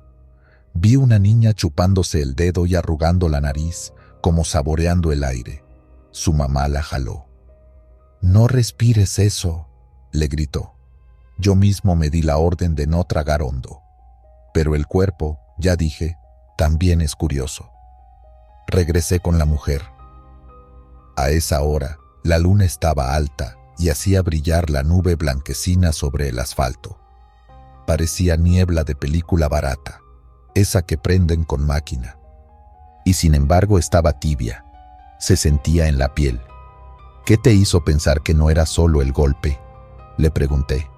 Vi una niña chupándose el dedo y arrugando la nariz, como saboreando el aire. Su mamá la jaló. «No respires eso», le gritó. Yo mismo me di la orden de no tragar hondo. Pero el cuerpo, ya dije, también es curioso. Regresé con la mujer. A esa hora, la luna estaba alta y hacía brillar la nube blanquecina sobre el asfalto. Parecía niebla de película barata, esa que prenden con máquina. Y sin embargo estaba tibia, se sentía en la piel. «¿Qué te hizo pensar que no era solo el golpe?», le pregunté.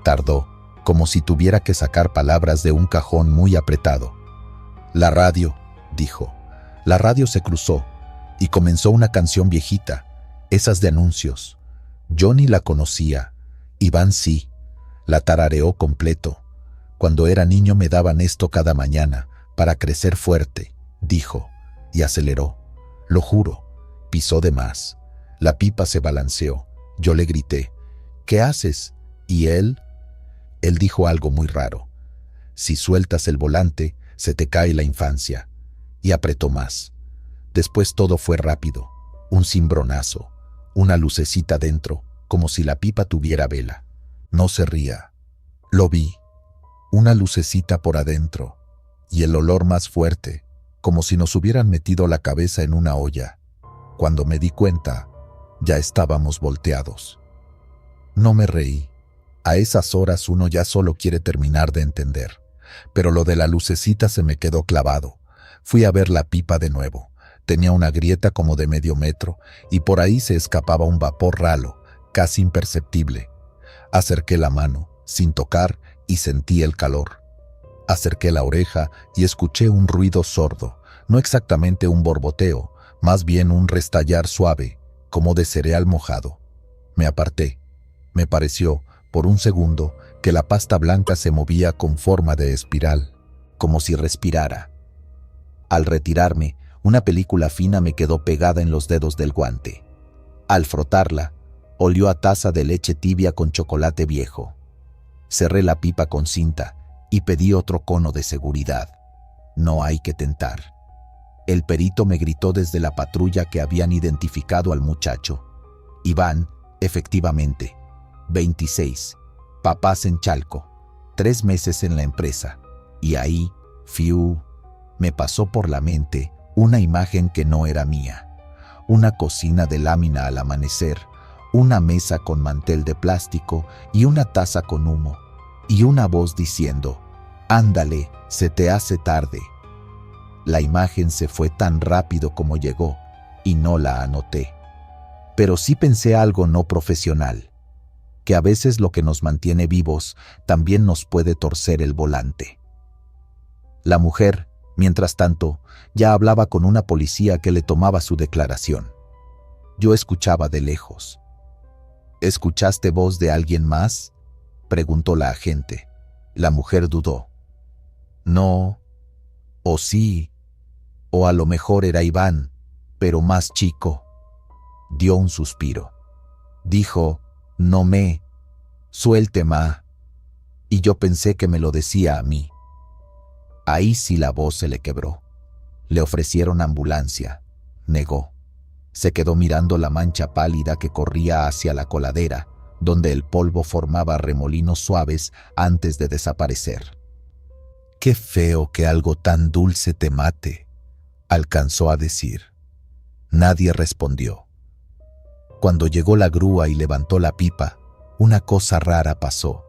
Tardó, como si tuviera que sacar palabras de un cajón muy apretado. «La radio», dijo. La radio se cruzó y comenzó una canción viejita, esas de anuncios. Yo ni la conocía, Iván sí. La tarareó completo. «Cuando era niño me daban esto cada mañana, para crecer fuerte», dijo, y aceleró. Lo juro, pisó de más. La pipa se balanceó. Yo le grité, «¿Qué haces?» Y él dijo algo muy raro. «Si sueltas el volante, se te cae la infancia». Y apretó más. Después todo fue rápido. Un cimbronazo, una lucecita dentro, como si la pipa tuviera vela. No se ría. Lo vi. Una lucecita por adentro. Y el olor más fuerte, como si nos hubieran metido la cabeza en una olla. Cuando me di cuenta, ya estábamos volteados. No me reí. A esas horas uno ya solo quiere terminar de entender. Pero lo de la lucecita se me quedó clavado. Fui a ver la pipa de nuevo. Tenía una grieta como de medio metro y por ahí se escapaba un vapor ralo, casi imperceptible. Acerqué la mano, sin tocar, y sentí el calor. Acerqué la oreja y escuché un ruido sordo, no exactamente un borboteo, más bien un restallar suave, como de cereal mojado. Me aparté. Me pareció, por un segundo, que la pasta blanca se movía con forma de espiral, como si respirara. Al retirarme, una película fina me quedó pegada en los dedos del guante. Al frotarla, olió a taza de leche tibia con chocolate viejo. Cerré la pipa con cinta y pedí otro cono de seguridad. No hay que tentar. El perito me gritó desde la patrulla que habían identificado al muchacho. Iván, efectivamente, 26, papás en Chalco, 3 meses en la empresa. Y ahí, fiu, me pasó por la mente una imagen que no era mía. Una cocina de lámina al amanecer, una mesa con mantel de plástico y una taza con humo. y una voz diciendo: «Ándale, se te hace tarde». La imagen se fue tan rápido como llegó y no la anoté. Pero sí pensé algo no profesional, que a veces lo que nos mantiene vivos también nos puede torcer el volante. La mujer, mientras tanto, ya hablaba con una policía que le tomaba su declaración. Yo escuchaba de lejos. «¿Escuchaste voz de alguien más?», preguntó la agente. La mujer dudó. «No, o sí, o a lo mejor era Iván, pero más chico». Dio un suspiro. Dijo: «No me, suelte ma». Y yo pensé que me lo decía a mí. Ahí sí la voz se le quebró. Le ofrecieron ambulancia. Negó. Se quedó mirando la mancha pálida que corría hacia la coladera, donde el polvo formaba remolinos suaves antes de desaparecer. «Qué feo que algo tan dulce te mate», alcanzó a decir. Nadie respondió. Cuando llegó la grúa y levantó la pipa, una cosa rara pasó.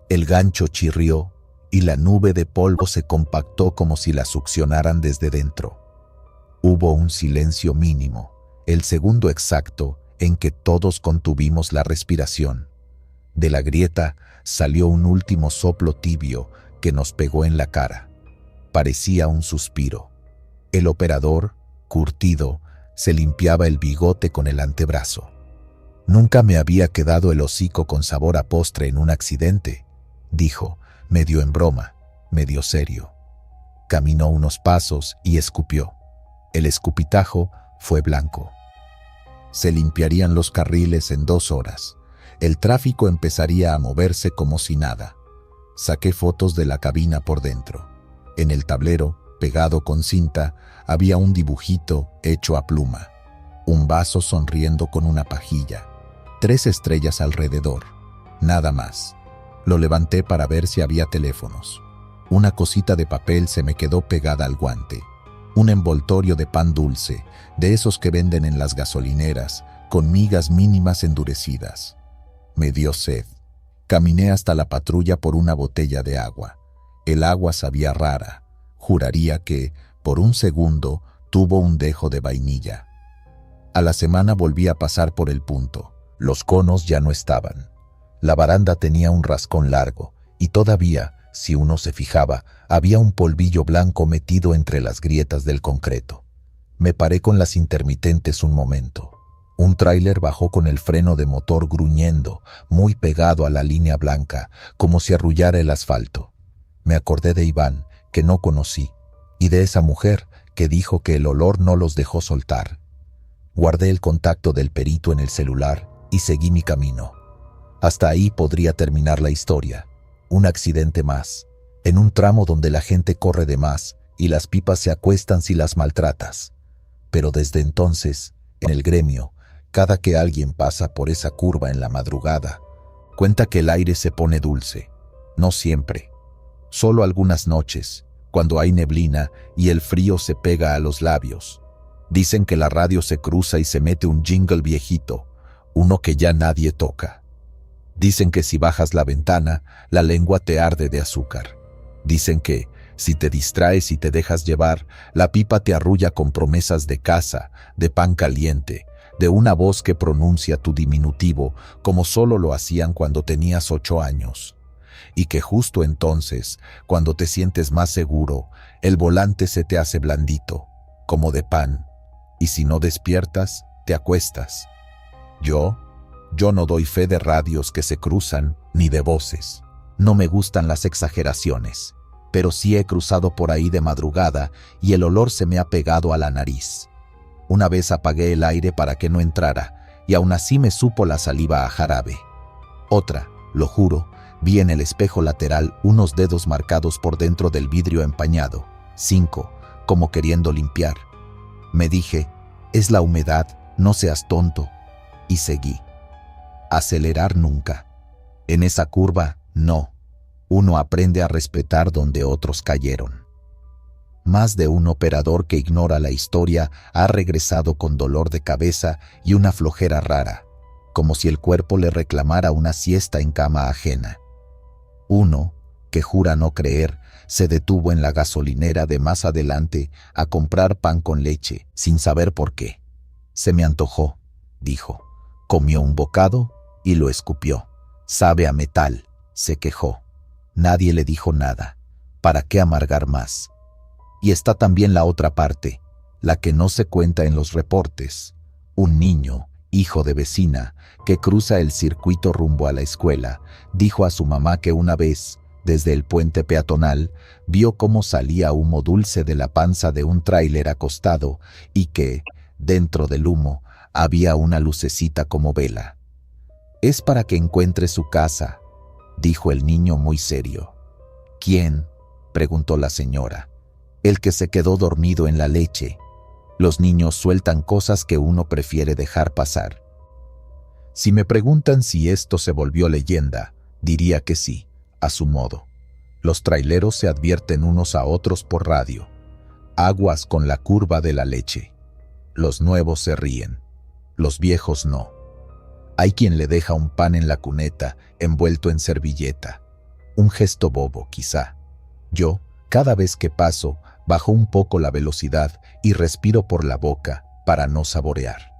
El gancho chirrió y la nube de polvo se compactó como si la succionaran desde dentro. Hubo un silencio mínimo, el segundo exacto en que todos contuvimos la respiración. De la grieta salió un último soplo tibio que nos pegó en la cara. Parecía un suspiro. El operador, curtido, se limpiaba el bigote con el antebrazo. «Nunca me había quedado el hocico con sabor a postre en un accidente», dijo, medio en broma, medio serio. Caminó unos pasos y escupió. El escupitajo fue blanco. Se limpiarían los carriles en 2 horas. El tráfico empezaría a moverse como si nada. Saqué fotos de la cabina por dentro. En el tablero, pegado con cinta, había un dibujito hecho a pluma. Un vaso sonriendo con una pajilla. 3 estrellas alrededor. Nada más. Lo levanté para ver si había teléfonos. Una cosita de papel se me quedó pegada al guante. Un envoltorio de pan dulce, de esos que venden en las gasolineras, con migas mínimas endurecidas. Me dio sed. Caminé hasta la patrulla por una botella de agua. El agua sabía rara. Juraría que, por un segundo, tuvo un dejo de vainilla. A la semana volví a pasar por el punto. Los conos ya no estaban. La baranda tenía un rascón largo, y todavía, si uno se fijaba, había un polvillo blanco metido entre las grietas del concreto. Me paré con las intermitentes un momento. Un tráiler bajó con el freno de motor gruñendo, muy pegado a la línea blanca, como si arrullara el asfalto. Me acordé de Iván, que no conocí, y de esa mujer que dijo que el olor no los dejó soltar. Guardé el contacto del perito en el celular y seguí mi camino. Hasta ahí podría terminar la historia. Un accidente más, en un tramo donde la gente corre de más y las pipas se acuestan si las maltratas. Pero desde entonces, en el gremio, cada que alguien pasa por esa curva en la madrugada, cuenta que el aire se pone dulce. No siempre. Solo algunas noches, cuando hay neblina y el frío se pega a los labios. Dicen que la radio se cruza y se mete un jingle viejito, uno que ya nadie toca. Dicen que si bajas la ventana, la lengua te arde de azúcar. Dicen que, si te distraes y te dejas llevar, la pipa te arrulla con promesas de casa, de pan caliente, de una voz que pronuncia tu diminutivo como solo lo hacían cuando tenías 8 años. Y que justo entonces, cuando te sientes más seguro, el volante se te hace blandito, como de pan, y si no despiertas, te acuestas. Yo no doy fe de radios que se cruzan, ni de voces. No me gustan las exageraciones, pero sí he cruzado por ahí de madrugada y el olor se me ha pegado a la nariz. Una vez apagué el aire para que no entrara, y aún así me supo la saliva a jarabe. Otra, lo juro, vi en el espejo lateral unos dedos marcados por dentro del vidrio empañado, 5, como queriendo limpiar. Me dije, es la humedad, no seas tonto, y seguí. Acelerar nunca. En esa curva, no. Uno aprende a respetar donde otros cayeron. Más de un operador que ignora la historia ha regresado con dolor de cabeza y una flojera rara, como si el cuerpo le reclamara una siesta en cama ajena. Uno, que jura no creer, se detuvo en la gasolinera de más adelante a comprar pan con leche, sin saber por qué. Se me antojó, dijo. Comió un bocado y lo escupió. Sabe a metal, se quejó. Nadie le dijo nada. ¿Para qué amargar más? Y está también la otra parte, la que no se cuenta en los reportes. Un niño, hijo de vecina, que cruza el circuito rumbo a la escuela, dijo a su mamá que una vez, desde el puente peatonal, vio cómo salía humo dulce de la panza de un tráiler acostado y que, dentro del humo, había una lucecita como vela. «Es para que encuentre su casa», dijo el niño muy serio. «¿Quién?», preguntó la señora. «El que se quedó dormido en la leche». Los niños sueltan cosas que uno prefiere dejar pasar. Si me preguntan si esto se volvió leyenda, diría que sí, a su modo. Los traileros se advierten unos a otros por radio. Aguas con la curva de la leche. Los nuevos se ríen, los viejos no. Hay quien le deja un pan en la cuneta, envuelto en servilleta. Un gesto bobo, quizá. Yo, cada vez que paso, bajo un poco la velocidad y respiro por la boca para no saborear.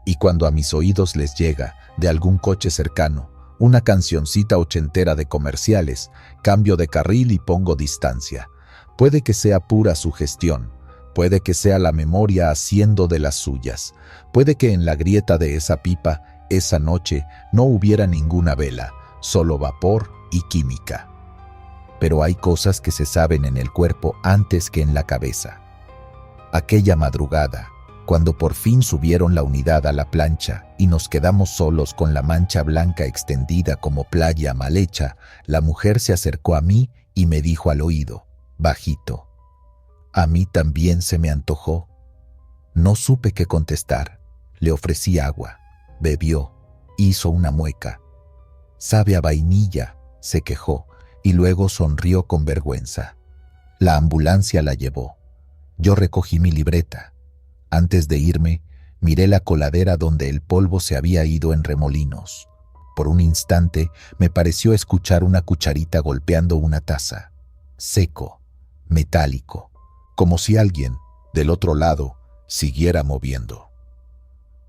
Y cuando a mis oídos les llega, de algún coche cercano, una cancioncita ochentera de comerciales, cambio de carril y pongo distancia. Puede que sea pura sugestión, puede que sea la memoria haciendo de las suyas, puede que en la grieta de esa pipa, esa noche, no hubiera ninguna vela, solo vapor y química. Pero hay cosas que se saben en el cuerpo antes que en la cabeza. Aquella madrugada, cuando por fin subieron la unidad a la plancha y nos quedamos solos con la mancha blanca extendida como playa mal hecha, la mujer se acercó a mí y me dijo al oído, bajito: «A mí también se me antojó». No supe qué contestar. Le ofrecí agua. Bebió. Hizo una mueca. «Sabe a vainilla», se quejó, y luego sonrió con vergüenza. La ambulancia la llevó. Yo recogí mi libreta. Antes de irme, miré la coladera donde el polvo se había ido en remolinos. Por un instante me pareció escuchar una cucharita golpeando una taza. Seco, metálico, como si alguien, del otro lado, siguiera moviendo.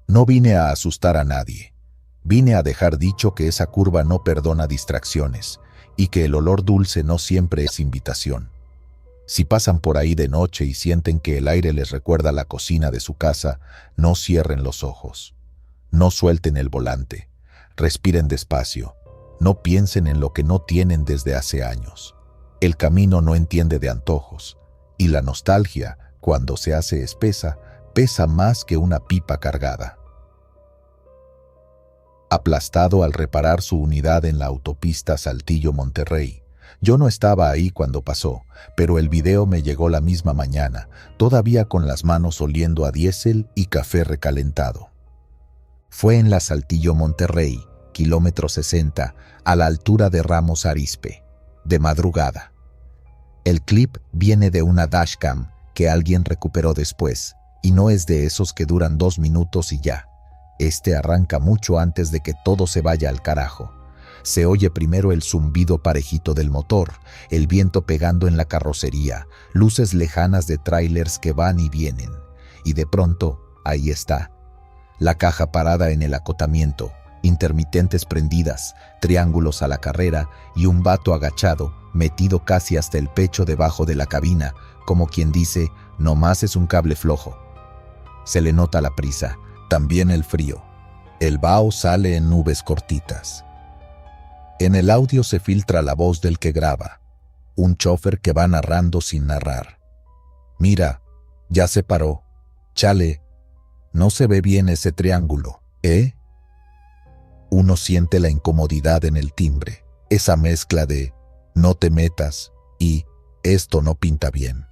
No vine a asustar a nadie. Vine a dejar dicho que esa curva no perdona distracciones y que el olor dulce no siempre es invitación. Si pasan por ahí de noche y sienten que el aire les recuerda la cocina de su casa, no cierren los ojos. No suelten el volante. Respiren despacio. No piensen en lo que no tienen desde hace años. El camino no entiende de antojos, y la nostalgia, cuando se hace espesa, pesa más que una pipa cargada. Aplastado al reparar su unidad en la autopista Saltillo-Monterrey. Yo no estaba ahí cuando pasó, pero el video me llegó la misma mañana, todavía con las manos oliendo a diésel y café recalentado. Fue en la Saltillo-Monterrey, kilómetro 60, a la altura de Ramos Arizpe, de madrugada. El clip viene de una dashcam que alguien recuperó después, y no es de esos que duran 2 minutos y ya. Este arranca mucho antes de que todo se vaya al carajo. Se oye primero el zumbido parejito del motor, el viento pegando en la carrocería, luces lejanas de tráilers que van y vienen. Y de pronto, ahí está. La caja parada en el acotamiento, intermitentes prendidas, triángulos a la carrera y un vato agachado, metido casi hasta el pecho debajo de la cabina, como quien dice, nomás es un cable flojo. Se le nota la prisa, también el frío. El vaho sale en nubes cortitas. En el audio se filtra la voz del que graba, un chofer que va narrando sin narrar. «Mira, ya se paró. Chale, no se ve bien ese triángulo, ¿eh?» Uno siente la incomodidad en el timbre, esa mezcla de «no te metas» y «esto no pinta bien».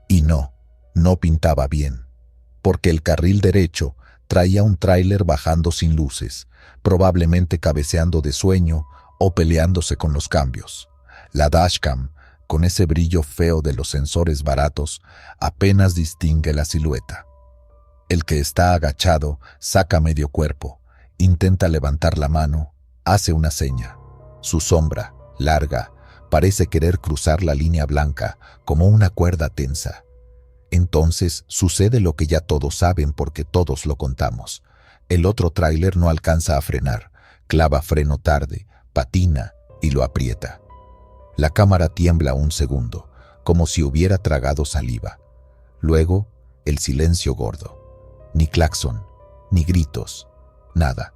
Y no pintaba bien, porque el carril derecho traía un tráiler bajando sin luces, probablemente cabeceando de sueño o peleándose con los cambios. La dashcam, con ese brillo feo de los sensores baratos, apenas distingue la silueta. El que está agachado saca medio cuerpo, intenta levantar la mano, hace una seña. Su sombra, larga, Parece querer cruzar la línea blanca como una cuerda tensa. Entonces sucede lo que ya todos saben porque todos lo contamos. El otro tráiler no alcanza a frenar, clava freno tarde, patina y lo aprieta. La cámara tiembla un segundo, como si hubiera tragado saliva. Luego, el silencio gordo. Ni claxon, ni gritos, nada.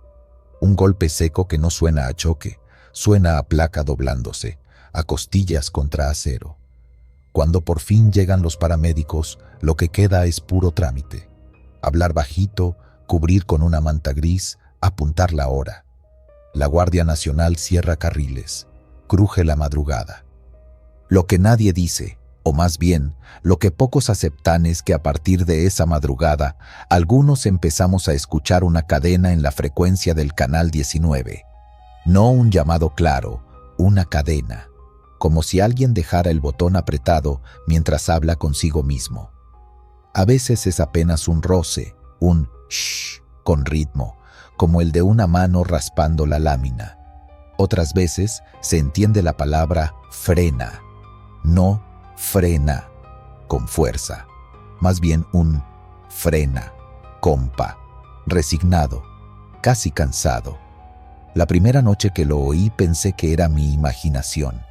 Un golpe seco que no suena a choque, suena a placa doblándose, a costillas contra acero. Cuando por fin llegan los paramédicos, lo que queda es puro trámite. Hablar bajito, cubrir con una manta gris, apuntar la hora. La Guardia Nacional cierra carriles. Cruje la madrugada. Lo que nadie dice, o más bien, lo que pocos aceptan es que a partir de esa madrugada, algunos empezamos a escuchar una cadena en la frecuencia del canal 19. No un llamado claro, una cadena. Como si alguien dejara el botón apretado mientras habla consigo mismo. A veces es apenas un roce, un shh con ritmo, como el de una mano raspando la lámina. Otras veces se entiende la palabra frena, no frena con fuerza, más bien un frena, compa, resignado, casi cansado. La primera noche que lo oí pensé que era mi imaginación.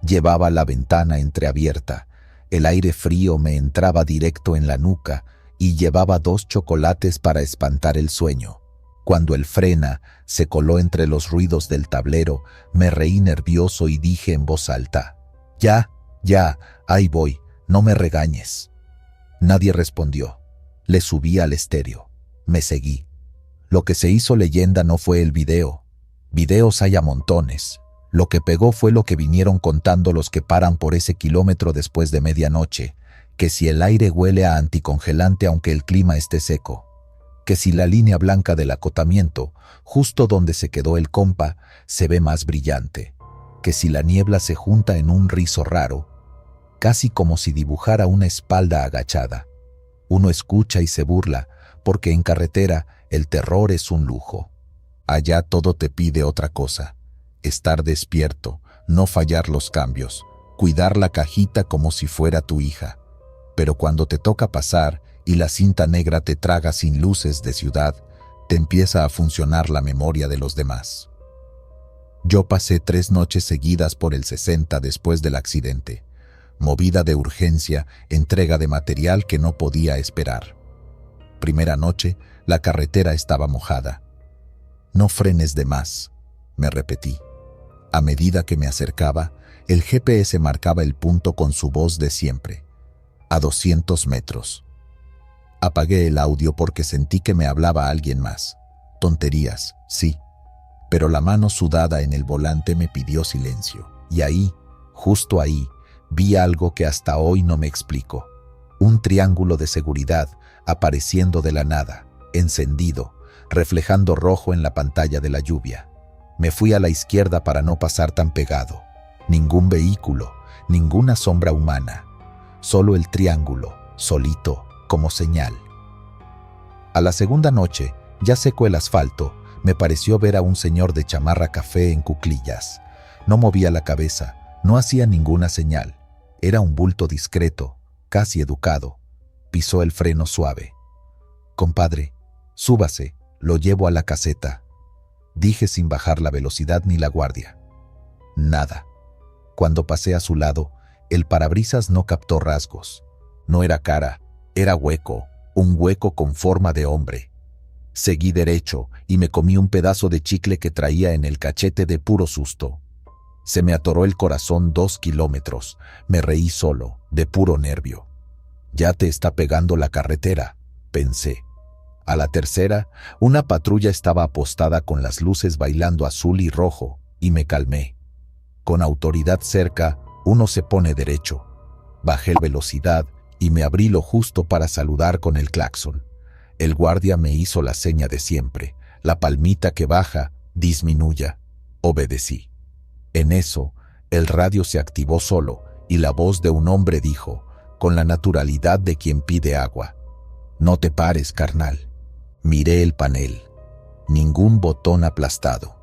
Llevaba la ventana entreabierta, el aire frío me entraba directo en la nuca y llevaba 2 chocolates para espantar el sueño. Cuando el frena se coló entre los ruidos del tablero, me reí nervioso y dije en voz alta: Ya, ahí voy, no me regañes. Nadie respondió. Le subí al estéreo. Me seguí. Lo que se hizo leyenda no fue el video. Videos hay a montones. Lo que pegó fue lo que vinieron contando los que paran por ese kilómetro después de medianoche, que si el aire huele a anticongelante aunque el clima esté seco, que si la línea blanca del acotamiento, justo donde se quedó el compa, se ve más brillante, que si la niebla se junta en un rizo raro, casi como si dibujara una espalda agachada. Uno escucha y se burla, porque en carretera el terror es un lujo. Allá todo te pide otra cosa. Estar despierto, no fallar los cambios, cuidar la cajita como si fuera tu hija. Pero cuando te toca pasar y la cinta negra te traga sin luces de ciudad, te empieza a funcionar la memoria de los demás. Yo pasé 3 noches seguidas por el 60 después del accidente. Movida de urgencia, entrega de material que no podía esperar. Primera noche, la carretera estaba mojada. No frenes de más, me repetí. A medida que me acercaba, el GPS marcaba el punto con su voz de siempre. A 200 metros. Apagué el audio porque sentí que me hablaba alguien más. Tonterías, sí. Pero la mano sudada en el volante me pidió silencio. Y ahí, justo ahí, vi algo que hasta hoy no me explico. Un triángulo de seguridad apareciendo de la nada, encendido, reflejando rojo en la pantalla de la lluvia. Me fui a la izquierda para no pasar tan pegado. Ningún vehículo, ninguna sombra humana. Solo el triángulo, solito, como señal. A la segunda noche, ya seco el asfalto, me pareció ver a un señor de chamarra café en cuclillas. No movía la cabeza, no hacía ninguna señal. Era un bulto discreto, casi educado. Pisó el freno suave. «Compadre, súbase, lo llevo a la caseta», dije sin bajar la velocidad ni la guardia. Nada. Cuando pasé a su lado, el parabrisas no captó rasgos. No era cara, era hueco, un hueco con forma de hombre. Seguí derecho y me comí un pedazo de chicle que traía en el cachete de puro susto. Se me atoró el corazón 2 kilómetros. Me reí solo, de puro nervio. Ya te está pegando la carretera, pensé. A la tercera, una patrulla estaba apostada con las luces bailando azul y rojo, y me calmé. Con autoridad cerca, uno se pone derecho. Bajé la velocidad y me abrí lo justo para saludar con el claxon. El guardia me hizo la seña de siempre, la palmita que baja, disminuya. Obedecí. En eso, el radio se activó solo y la voz de un hombre dijo, con la naturalidad de quien pide agua: «No te pares, carnal». Miré el panel. Ningún botón aplastado.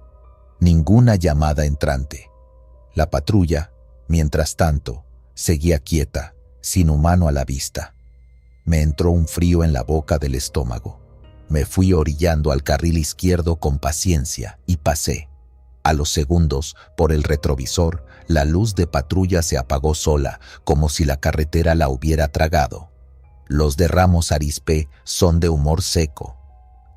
Ninguna llamada entrante. La patrulla, Mientras tanto, seguía quieta, sin humano a la vista. Me entró un frío en la boca del estómago. Me fui orillando al carril izquierdo con paciencia y pasé. A los segundos, por el retrovisor, la luz de patrulla se apagó sola, como si la carretera la hubiera tragado. Los de Ramos Arizpe son de humor seco.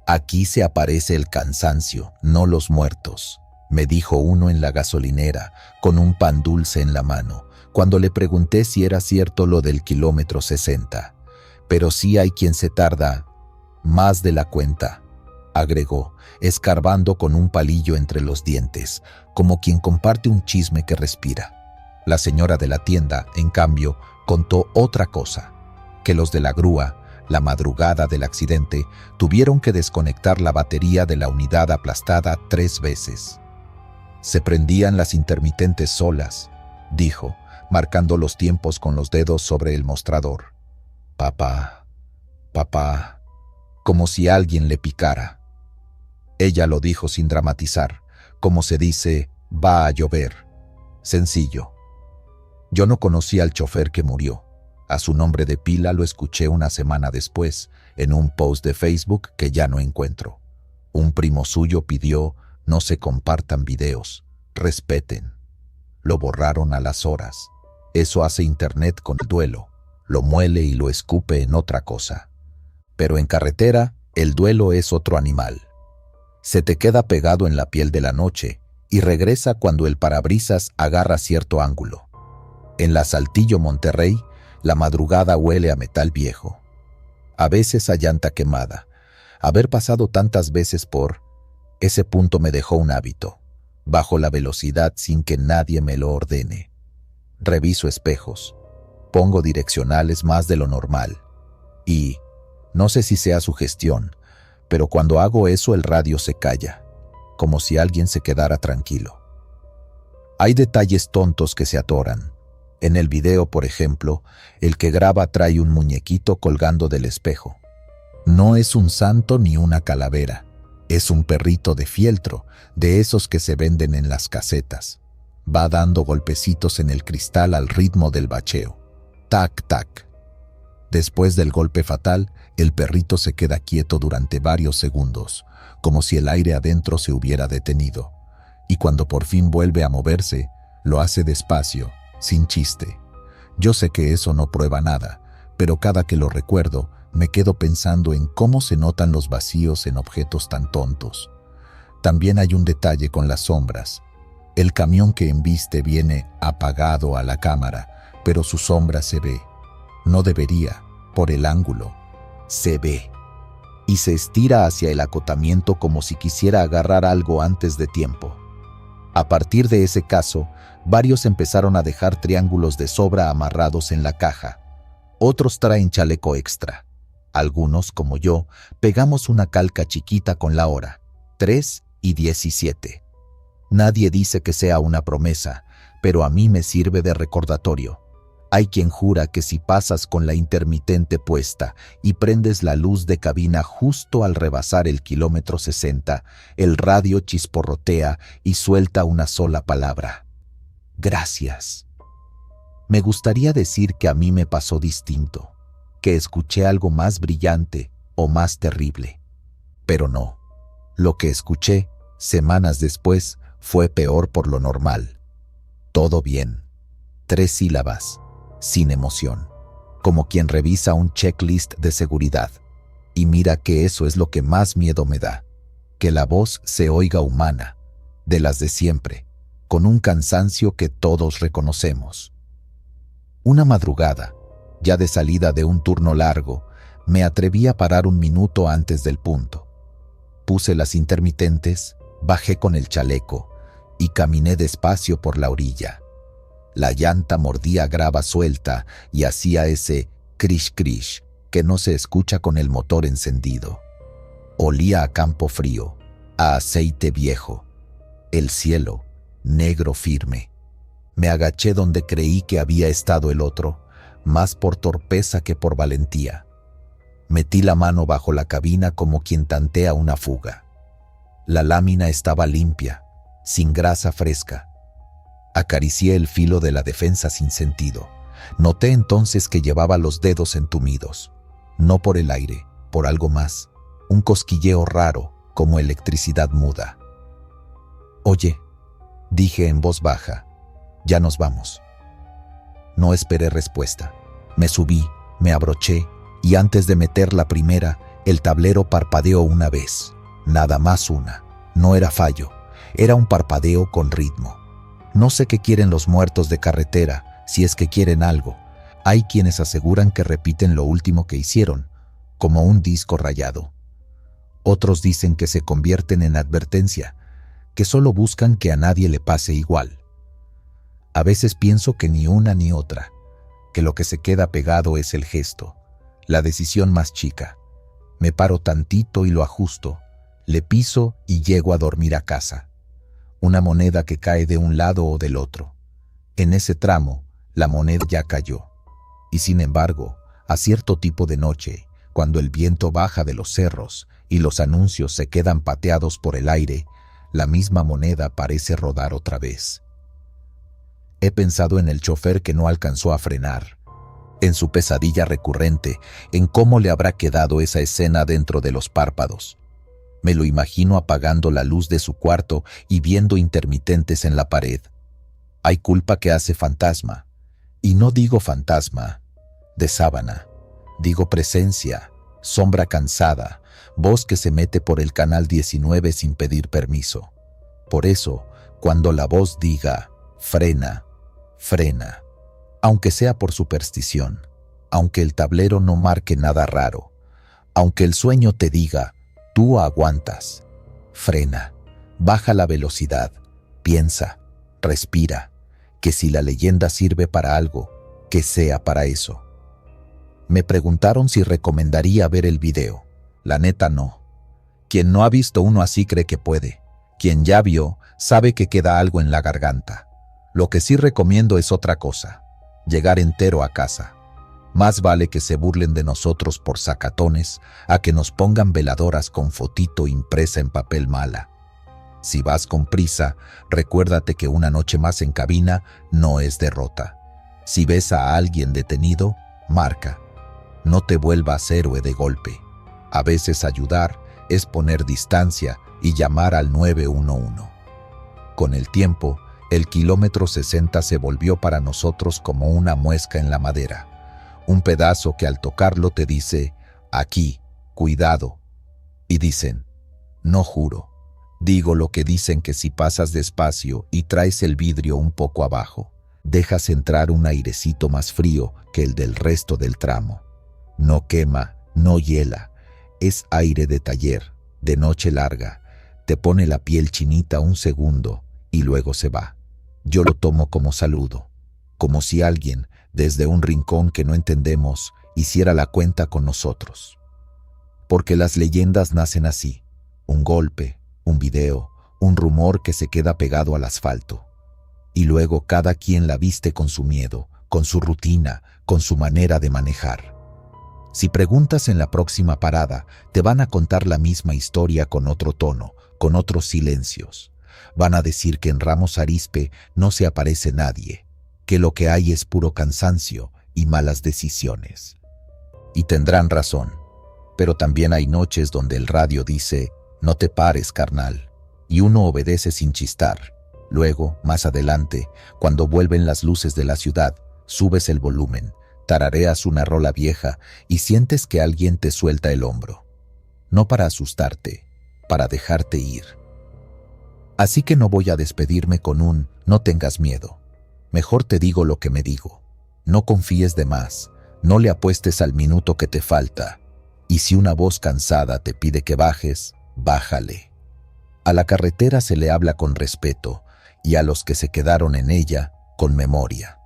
Aquí se aparece el cansancio, no los muertos, me dijo uno en la gasolinera, con un pan dulce en la mano, cuando le pregunté si era cierto lo del kilómetro 60. Pero sí hay quien se tarda más de la cuenta, agregó, escarbando con un palillo entre los dientes, como quien comparte un chisme que respira. La señora de la tienda, en cambio, contó otra cosa, que los de la grúa, la madrugada del accidente, tuvieron que desconectar la batería de la unidad aplastada 3 veces. Se prendían las intermitentes solas, dijo, marcando los tiempos con los dedos sobre el mostrador. Papá, papá, como si alguien le picara. Ella lo dijo sin dramatizar, como se dice, va a llover. Sencillo. Yo no conocía al chofer que murió. A su nombre de pila lo escuché una semana después, en un post de Facebook que ya no encuentro. Un primo suyo pidió, no se compartan videos, respeten. Lo borraron a las horas. Eso hace Internet con el duelo, lo muele y lo escupe en otra cosa. Pero en carretera, el duelo es otro animal. Se te queda pegado en la piel de la noche y regresa cuando el parabrisas agarra cierto ángulo. En la Saltillo Monterrey, la madrugada huele a metal viejo. A veces a llanta quemada. Haber pasado tantas veces por ese punto me dejó un hábito. Bajo la velocidad sin que nadie me lo ordene. Reviso espejos. Pongo direccionales más de lo normal. Y, no sé si sea sugestión, pero cuando hago eso el radio se calla, como si alguien se quedara tranquilo. Hay detalles tontos que se atoran. En el video, por ejemplo, el que graba trae un muñequito colgando del espejo. No es un santo ni una calavera. Es un perrito de fieltro, de esos que se venden en las casetas. Va dando golpecitos en el cristal al ritmo del bacheo. Tac, tac. Después del golpe fatal, el perrito se queda quieto durante varios segundos, como si el aire adentro se hubiera detenido. Y cuando por fin vuelve a moverse, lo hace despacio, sin chiste. Yo sé que eso no prueba nada, pero cada que lo recuerdo, me quedo pensando en cómo se notan los vacíos en objetos tan tontos. También hay un detalle con las sombras. El camión que embiste viene apagado a la cámara, pero su sombra se ve. No debería, por el ángulo. Se ve. Y se estira hacia el acotamiento como si quisiera agarrar algo antes de tiempo. A partir de ese caso, varios empezaron a dejar triángulos de sobra amarrados en la caja. Otros traen chaleco extra. Algunos, como yo, pegamos una calca chiquita con la hora, 3:17. Nadie dice que sea una promesa, pero a mí me sirve de recordatorio. Hay quien jura que si pasas con la intermitente puesta y prendes la luz de cabina justo al rebasar el kilómetro 60, el radio chisporrotea y suelta una sola palabra. Gracias. Me gustaría decir que a mí me pasó distinto, que escuché algo más brillante o más terrible. Pero no. Lo que escuché, semanas después, fue peor por lo normal. Todo bien. 3 sílabas. Sin emoción, como quien revisa un checklist de seguridad. Y mira que eso es lo que más miedo me da, que la voz se oiga humana, de las de siempre, con un cansancio que todos reconocemos. Una madrugada, ya de salida de un turno largo, me atreví a parar un minuto antes del punto. Puse las intermitentes, bajé con el chaleco y caminé despacio por la orilla. La llanta mordía grava suelta y hacía ese crish-crish que no se escucha con el motor encendido. Olía a campo frío, a aceite viejo. El cielo, negro firme. Me agaché donde creí que había estado el otro, más por torpeza que por valentía. Metí la mano bajo la cabina como quien tantea una fuga. La lámina estaba limpia, sin grasa fresca. Acaricié el filo de la defensa sin sentido. Noté entonces que llevaba los dedos entumidos. No por el aire, por algo más. Un cosquilleo raro, como electricidad muda. «Oye», dije en voz baja, «ya nos vamos». No esperé respuesta. Me subí, me abroché, y antes de meter la primera, el tablero parpadeó una vez. Nada más una. No era fallo. Era un parpadeo con ritmo. No sé qué quieren los muertos de carretera, si es que quieren algo. Hay quienes aseguran que repiten lo último que hicieron, como un disco rayado. Otros dicen que se convierten en advertencia, que solo buscan que a nadie le pase igual. A veces pienso que ni una ni otra, que lo que se queda pegado es el gesto, la decisión más chica. Me paro tantito y lo ajusto, le piso y llego a dormir a casa. Una moneda que cae de un lado o del otro. En ese tramo, la moneda ya cayó. Y sin embargo, a cierto tipo de noche, cuando el viento baja de los cerros y los anuncios se quedan pateados por el aire, la misma moneda parece rodar otra vez. He pensado en el chofer que no alcanzó a frenar, en su pesadilla recurrente, en cómo le habrá quedado esa escena dentro de los párpados. Me lo imagino apagando la luz de su cuarto y viendo intermitentes en la pared. Hay culpa que hace fantasma, y no digo fantasma de sábana, digo presencia, sombra cansada, voz que se mete por el canal 19 sin pedir permiso. Por eso, cuando la voz diga, frena, frena, aunque sea por superstición, aunque el tablero no marque nada raro, aunque el sueño te diga, tú aguantas, frena, baja la velocidad, piensa, respira, que si la leyenda sirve para algo, que sea para eso. Me preguntaron si recomendaría ver el video. La neta no. Quien no ha visto uno así cree que puede. Quien ya vio, sabe que queda algo en la garganta. Lo que sí recomiendo es otra cosa. Llegar entero a casa. Más vale que se burlen de nosotros por sacatones a que nos pongan veladoras con fotito impresa en papel mala. Si vas con prisa, recuérdate que una noche más en cabina no es derrota. Si ves a alguien detenido, marca. No te vuelvas héroe de golpe. A veces ayudar es poner distancia y llamar al 911. Con el tiempo, el kilómetro 60 se volvió para nosotros como una muesca en la madera. Un pedazo que al tocarlo te dice, aquí, cuidado. Y dicen, no juro. Digo lo que dicen que si pasas despacio y traes el vidrio un poco abajo, dejas entrar un airecito más frío que el del resto del tramo. No quema, no hiela, es aire de taller, de noche larga, te pone la piel chinita un segundo y luego se va. Yo lo tomo como saludo, como si alguien, desde un rincón que no entendemos, hiciera la cuenta con nosotros. Porque las leyendas nacen así, un golpe, un video, un rumor que se queda pegado al asfalto. Y luego cada quien la viste con su miedo, con su rutina, con su manera de manejar. Si preguntas en la próxima parada, te van a contar la misma historia con otro tono, con otros silencios. Van a decir que en Ramos Arizpe no se aparece nadie, que lo que hay es puro cansancio y malas decisiones. Y tendrán razón, pero también hay noches donde el radio dice, no te pares, carnal, y uno obedece sin chistar. Luego, más adelante, cuando vuelven las luces de la ciudad, subes el volumen, tarareas una rola vieja y sientes que alguien te suelta el hombro. No para asustarte, para dejarte ir. Así que no voy a despedirme con un no tengas miedo. Mejor te digo lo que me digo. No confíes de más, no le apuestes al minuto que te falta. Y si una voz cansada te pide que bajes, bájale. A la carretera se le habla con respeto y a los que se quedaron en ella, con memoria.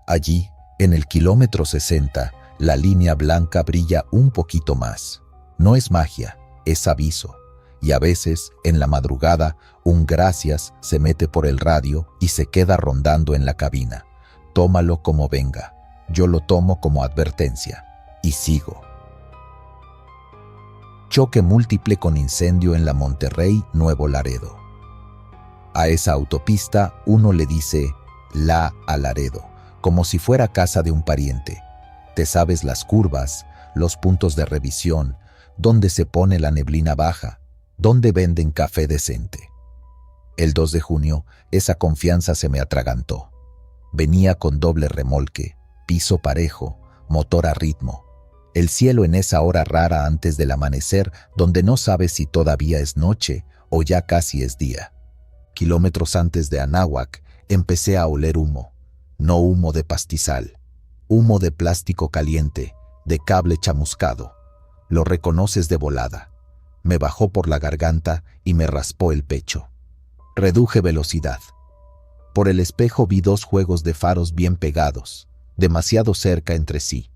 Allí, en el kilómetro 60, la línea blanca brilla un poquito más. No es magia, es aviso. Y a veces, en la madrugada, un gracias se mete por el radio y se queda rondando en la cabina. Tómalo como venga. Yo lo tomo como advertencia. Y sigo. Choque múltiple con incendio en la Monterrey, Nuevo Laredo. A esa autopista uno le dice, a Laredo, como si fuera casa de un pariente. Te sabes las curvas, los puntos de revisión, dónde se pone la neblina baja, dónde venden café decente. El 2 de junio, esa confianza se me atragantó. Venía con doble remolque, piso parejo, motor a ritmo. El cielo en esa hora rara antes del amanecer, donde no sabes si todavía es noche o ya casi es día. Kilómetros antes de Anáhuac, empecé a oler humo. No humo de pastizal, humo de plástico caliente, de cable chamuscado. Lo reconoces de volada. Me bajó por la garganta y me raspó el pecho. Reduje velocidad. Por el espejo vi 2 juegos de faros bien pegados, demasiado cerca entre sí.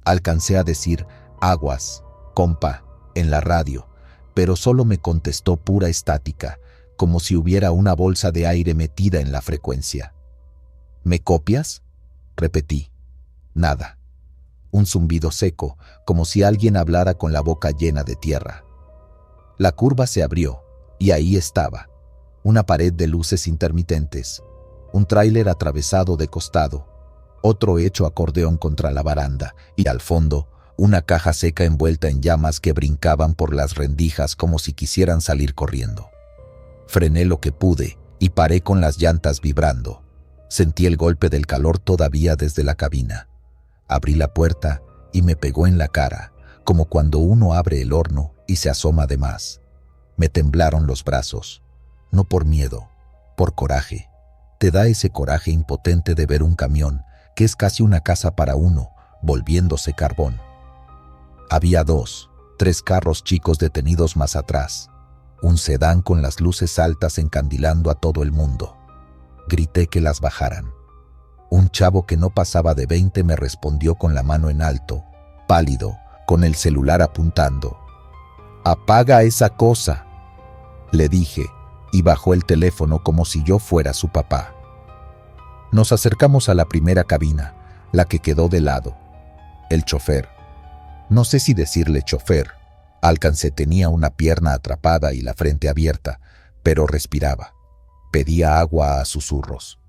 Alcancé a decir aguas, compa, en la radio, pero solo me contestó pura estática, como si hubiera una bolsa de aire metida en la frecuencia. ¿Me copias?, repetí. Nada. Un zumbido seco, como si alguien hablara con la boca llena de tierra. La curva se abrió, y ahí estaba. Una pared de luces intermitentes, un tráiler atravesado de costado, otro hecho acordeón contra la baranda, y al fondo, una caja seca envuelta en llamas que brincaban por las rendijas como si quisieran salir corriendo. Frené lo que pude y paré con las llantas vibrando. Sentí el golpe del calor todavía desde la cabina. Abrí la puerta y me pegó en la cara, como cuando uno abre el horno y se asoma de más. Me temblaron los brazos. No por miedo, por coraje. Te da ese coraje impotente de ver un camión, que es casi una casa para uno, volviéndose carbón. Había 2, 3 carros chicos detenidos más atrás. Un sedán con las luces altas encandilando a todo el mundo. Grité que las bajaran. Un chavo que no pasaba de 20 me respondió con la mano en alto, pálido, con el celular apuntando. «¡Apaga esa cosa!», le dije, y bajó el teléfono como si yo fuera su papá. Nos acercamos a la primera cabina, la que quedó de lado. El chofer. No sé si decirle chofer. Alcancé tenía una pierna atrapada y la frente abierta, pero respiraba. Pedía agua a susurros.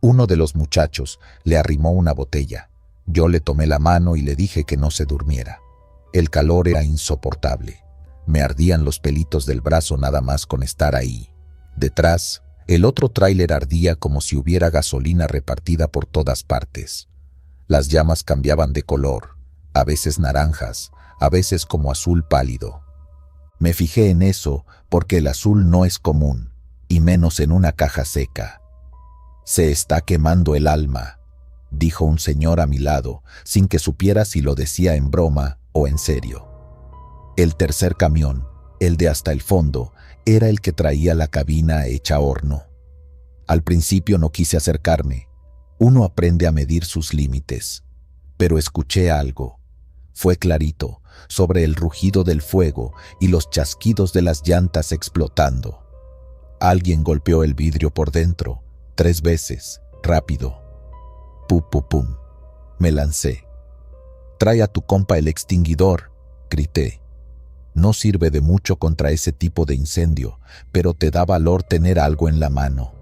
Uno de los muchachos le arrimó una botella. Yo le tomé la mano y le dije que no se durmiera. El calor era insoportable. Me ardían los pelitos del brazo nada más con estar ahí. Detrás, el otro tráiler ardía como si hubiera gasolina repartida por todas partes. Las llamas cambiaban de color, a veces naranjas, a veces como azul pálido. Me fijé en eso porque el azul no es común, y menos en una caja seca. «Se está quemando el alma», dijo un señor a mi lado, sin que supiera si lo decía en broma o en serio. El tercer camión, el de hasta el fondo, era el que traía la cabina hecha horno. Al principio no quise acercarme. Uno aprende a medir sus límites. Pero escuché algo. Fue clarito, sobre el rugido del fuego y los chasquidos de las llantas explotando. Alguien golpeó el vidrio por dentro, 3 veces, rápido. Pum, pum, pum. Me lancé. «Trae a tu compa el extinguidor», grité. No sirve de mucho contra ese tipo de incendio, pero te da valor tener algo en la mano.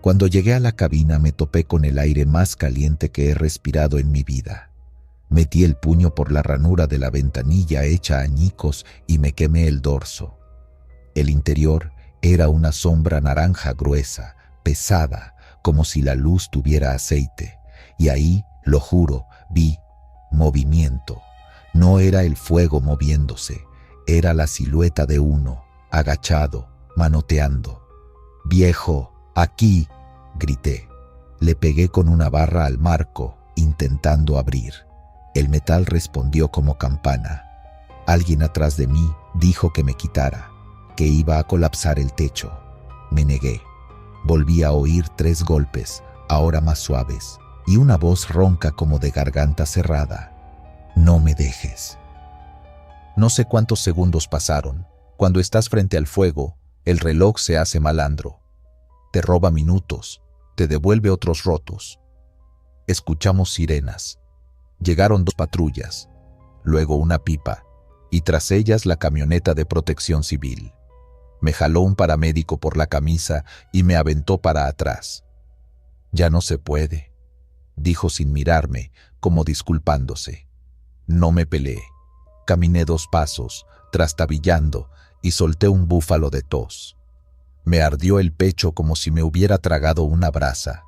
Cuando llegué a la cabina me topé con el aire más caliente que he respirado en mi vida. Metí el puño por la ranura de la ventanilla hecha añicos y me quemé el dorso. El interior era una sombra naranja gruesa, pesada, como si la luz tuviera aceite, y ahí, lo juro, vi movimiento. No era el fuego moviéndose, era la silueta de uno, agachado, manoteando. «¡Viejo, aquí!», grité. Le pegué con una barra al marco, intentando abrir. El metal respondió como campana. Alguien atrás de mí dijo que me quitara, que iba a colapsar el techo. Me negué. Volví a oír 3 golpes, ahora más suaves, y una voz ronca como de garganta cerrada. «No me dejes». No sé cuántos segundos pasaron. Cuando estás frente al fuego, el reloj se hace malandro. Te roba minutos, te devuelve otros rotos. Escuchamos sirenas. Llegaron 2 patrullas, luego una pipa, y tras ellas la camioneta de protección civil. Me jaló un paramédico por la camisa y me aventó para atrás. Ya no se puede, dijo sin mirarme, como disculpándose. No me peleé. Caminé 2 pasos, trastabillando, y solté un búfalo de tos. Me ardió el pecho como si me hubiera tragado una brasa.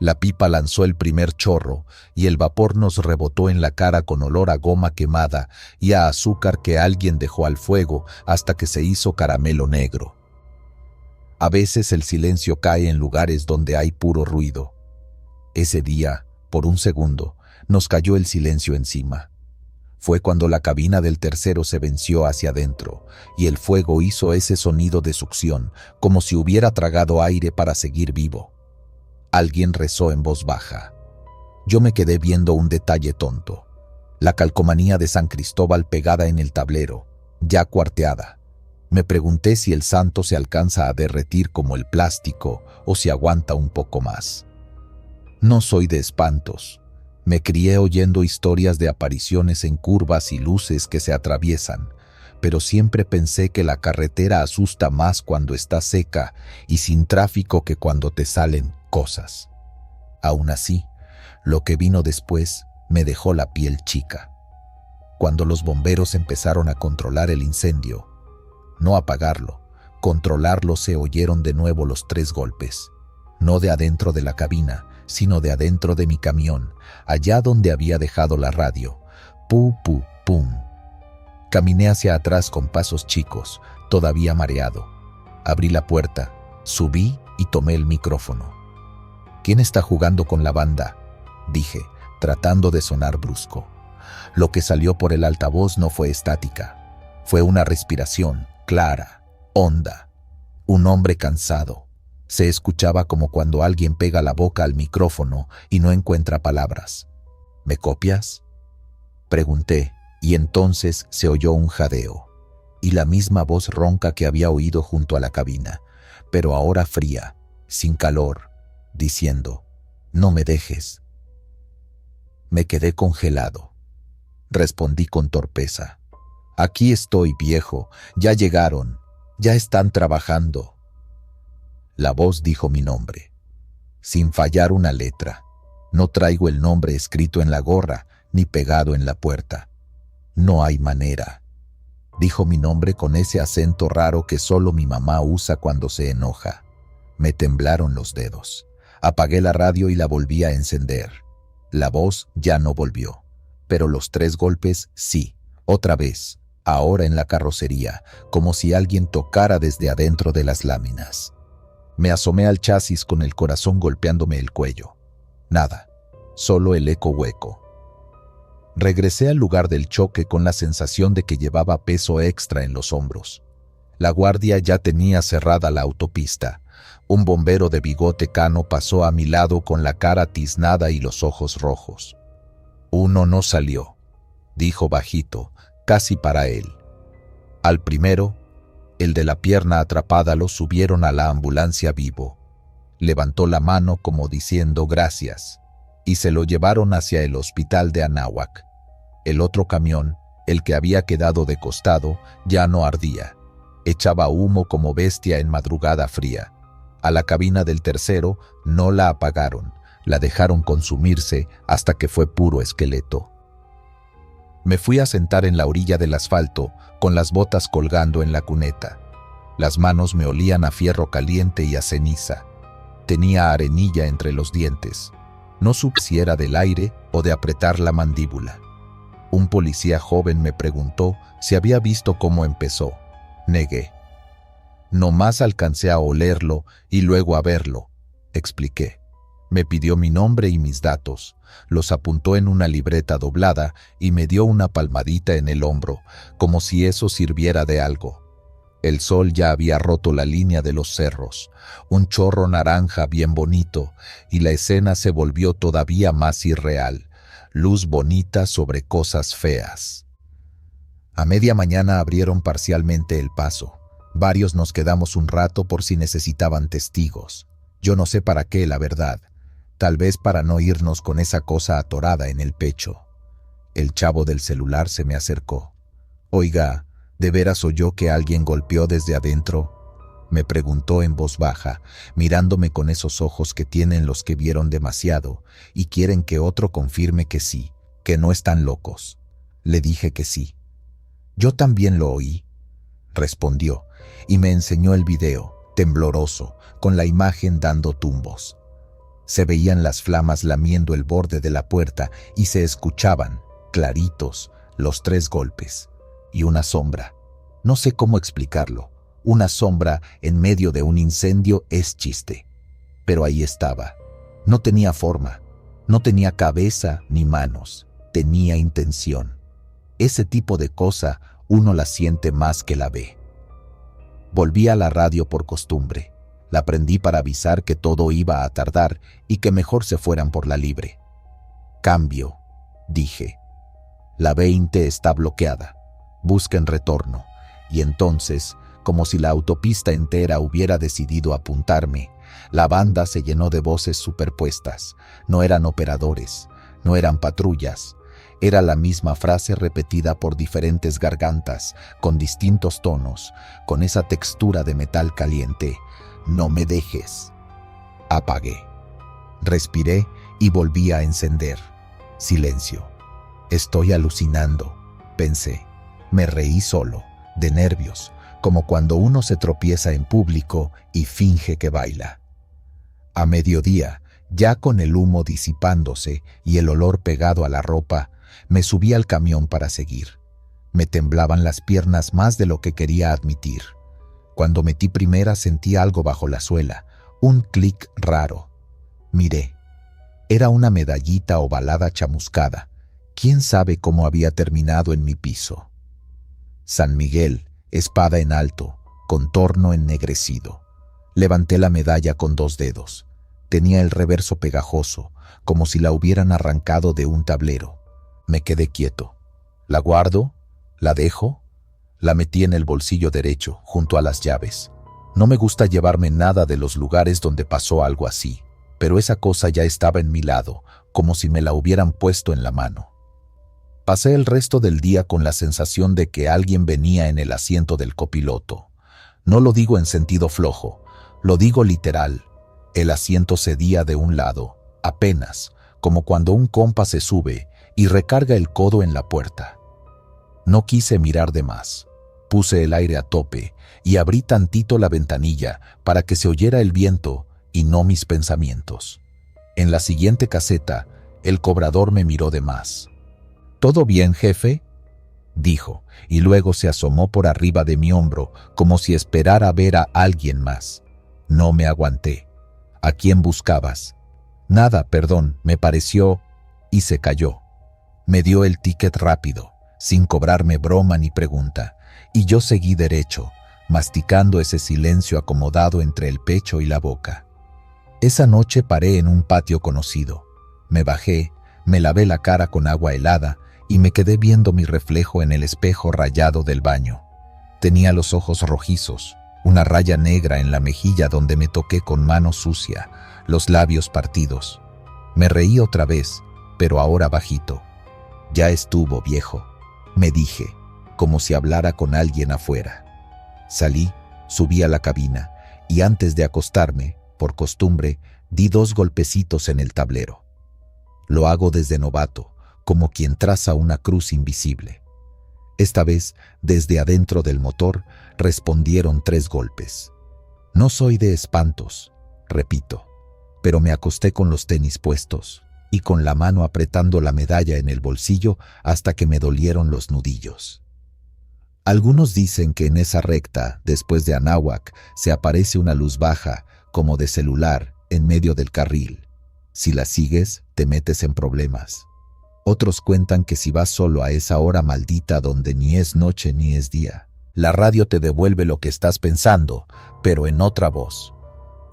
La pipa lanzó el primer chorro y el vapor nos rebotó en la cara con olor a goma quemada y a azúcar que alguien dejó al fuego hasta que se hizo caramelo negro. A veces el silencio cae en lugares donde hay puro ruido. Ese día, por un segundo, nos cayó el silencio encima. Fue cuando la cabina del tercero se venció hacia adentro y el fuego hizo ese sonido de succión, como si hubiera tragado aire para seguir vivo. Alguien rezó en voz baja. Yo me quedé viendo un detalle tonto. La calcomanía de San Cristóbal pegada en el tablero, ya cuarteada. Me pregunté si el santo se alcanza a derretir como el plástico o si aguanta un poco más. No soy de espantos. Me crié oyendo historias de apariciones en curvas y luces que se atraviesan, pero siempre pensé que la carretera asusta más cuando está seca y sin tráfico que cuando te salen cosas. Aún así, lo que vino después me dejó la piel chica. Cuando los bomberos empezaron a controlar el incendio, no apagarlo, controlarlo, se oyeron de nuevo los 3 golpes, no de adentro de la cabina, sino de adentro de mi camión, allá donde había dejado la radio. Pu, pu, pum. Caminé hacia atrás con pasos chicos, todavía mareado. Abrí la puerta, subí y tomé el micrófono. ¿Quién está jugando con la banda?, dije, tratando de sonar brusco. Lo que salió por el altavoz no fue estática. Fue una respiración, clara, honda. Un hombre cansado. Se escuchaba como cuando alguien pega la boca al micrófono y no encuentra palabras. ¿Me copias?, pregunté, y entonces se oyó un jadeo. Y la misma voz ronca que había oído junto a la cabina, pero ahora fría, sin calor, diciendo: «No me dejes». Me quedé congelado. Respondí con torpeza: «Aquí estoy, viejo, ya llegaron, ya están trabajando». La voz dijo mi nombre, sin fallar una letra. No traigo el nombre escrito en la gorra ni pegado en la puerta. No hay manera. Dijo mi nombre con ese acento raro que solo mi mamá usa cuando se enoja. Me temblaron los dedos. Apagué la radio y la volví a encender. La voz ya no volvió, pero los 3 golpes sí, otra vez, ahora en la carrocería, como si alguien tocara desde adentro de las láminas. Me asomé al chasis con el corazón golpeándome el cuello. Nada, solo el eco hueco. Regresé al lugar del choque con la sensación de que llevaba peso extra en los hombros. La guardia ya tenía cerrada la autopista. Un bombero de bigote cano pasó a mi lado con la cara tiznada y los ojos rojos. «Uno no salió», dijo bajito, casi para él. Al primero, el de la pierna atrapada, lo subieron a la ambulancia vivo. Levantó la mano como diciendo gracias, y se lo llevaron hacia el hospital de Anáhuac. El otro camión, el que había quedado de costado, ya no ardía. Echaba humo como bestia en madrugada fría. A la cabina del tercero no la apagaron, la dejaron consumirse hasta que fue puro esqueleto. Me fui a sentar en la orilla del asfalto, con las botas colgando en la cuneta. Las manos me olían a fierro caliente y a ceniza. Tenía arenilla entre los dientes. No supe si era del aire o de apretar la mandíbula. Un policía joven me preguntó si había visto cómo empezó. Negué. «Nomás alcancé a olerlo y luego a verlo», expliqué. Me pidió mi nombre y mis datos, los apuntó en una libreta doblada y me dio una palmadita en el hombro, como si eso sirviera de algo. El sol ya había roto la línea de los cerros, un chorro naranja bien bonito, y la escena se volvió todavía más irreal, luz bonita sobre cosas feas. A media mañana abrieron parcialmente el paso. Varios nos quedamos un rato por si necesitaban testigos. Yo no sé para qué, la verdad. Tal vez para no irnos con esa cosa atorada en el pecho. El chavo del celular se me acercó. «Oiga, ¿de veras oyó que alguien golpeó desde adentro?» me preguntó en voz baja, mirándome con esos ojos que tienen los que vieron demasiado y quieren que otro confirme que sí, que no están locos. Le dije que sí. Yo también lo oí, respondió, y me enseñó el video, tembloroso, con la imagen dando tumbos. Se veían las flamas lamiendo el borde de la puerta y se escuchaban, claritos, los 3 golpes. Y una sombra. No sé cómo explicarlo. Una sombra en medio de un incendio es chiste. Pero ahí estaba. No tenía forma. No tenía cabeza ni manos. Tenía intención. Ese tipo de cosa uno la siente más que la ve. Volví a la radio por costumbre. La prendí para avisar que todo iba a tardar y que mejor se fueran por la libre. Cambio, dije. La 20 está bloqueada. Busquen retorno. Y entonces, como si la autopista entera hubiera decidido apuntarme, la banda se llenó de voces superpuestas. No eran operadores, no eran patrullas. Era la misma frase repetida por diferentes gargantas, con distintos tonos, con esa textura de metal caliente. No me dejes. Apagué. Respiré y volví a encender. Silencio. Estoy alucinando, pensé. Me reí solo, de nervios, como cuando uno se tropieza en público y finge que baila. A mediodía, ya con el humo disipándose y el olor pegado a la ropa, me subí al camión para seguir. Me temblaban las piernas más de lo que quería admitir. Cuando metí primera sentí algo bajo la suela, un clic raro. Miré. Era una medallita ovalada chamuscada. ¿Quién sabe cómo había terminado en mi piso? San Miguel, espada en alto, contorno ennegrecido. Levanté la medalla con 2 dedos. Tenía el reverso pegajoso, como si la hubieran arrancado de un tablero. Me quedé quieto. ¿La guardo? ¿La dejo? La metí en el bolsillo derecho, junto a las llaves. No me gusta llevarme nada de los lugares donde pasó algo así, pero esa cosa ya estaba en mi lado, como si me la hubieran puesto en la mano. Pasé el resto del día con la sensación de que alguien venía en el asiento del copiloto. No lo digo en sentido flojo, lo digo literal. El asiento cedía de un lado, apenas, como cuando un compa se sube y recarga el codo en la puerta. No quise mirar de más. Puse el aire a tope y abrí tantito la ventanilla para que se oyera el viento y no mis pensamientos. En la siguiente caseta, el cobrador me miró de más. ¿Todo bien, jefe?, dijo, y luego se asomó por arriba de mi hombro como si esperara ver a alguien más. No me aguanté. ¿A quién buscabas? Nada, perdón, me pareció... Y se calló. Me dio el ticket rápido, sin cobrarme broma ni pregunta, y yo seguí derecho, masticando ese silencio acomodado entre el pecho y la boca. Esa noche paré en un patio conocido. Me bajé, me lavé la cara con agua helada y me quedé viendo mi reflejo en el espejo rayado del baño. Tenía los ojos rojizos, una raya negra en la mejilla donde me toqué con mano sucia, los labios partidos. Me reí otra vez, pero ahora bajito. Ya estuvo, viejo, me dije, como si hablara con alguien afuera. Salí, subí a la cabina y antes de acostarme, por costumbre, di 2 golpecitos en el tablero. Lo hago desde novato, como quien traza una cruz invisible. Esta vez, desde adentro del motor, respondieron 3 golpes. No soy de espantos, repito, pero me acosté con los tenis puestos y con la mano apretando la medalla en el bolsillo hasta que me dolieron los nudillos. Algunos dicen que en esa recta, después de Anáhuac, se aparece una luz baja, como de celular, en medio del carril. Si la sigues, te metes en problemas. Otros cuentan que si vas solo a esa hora maldita donde ni es noche ni es día, la radio te devuelve lo que estás pensando, pero en otra voz.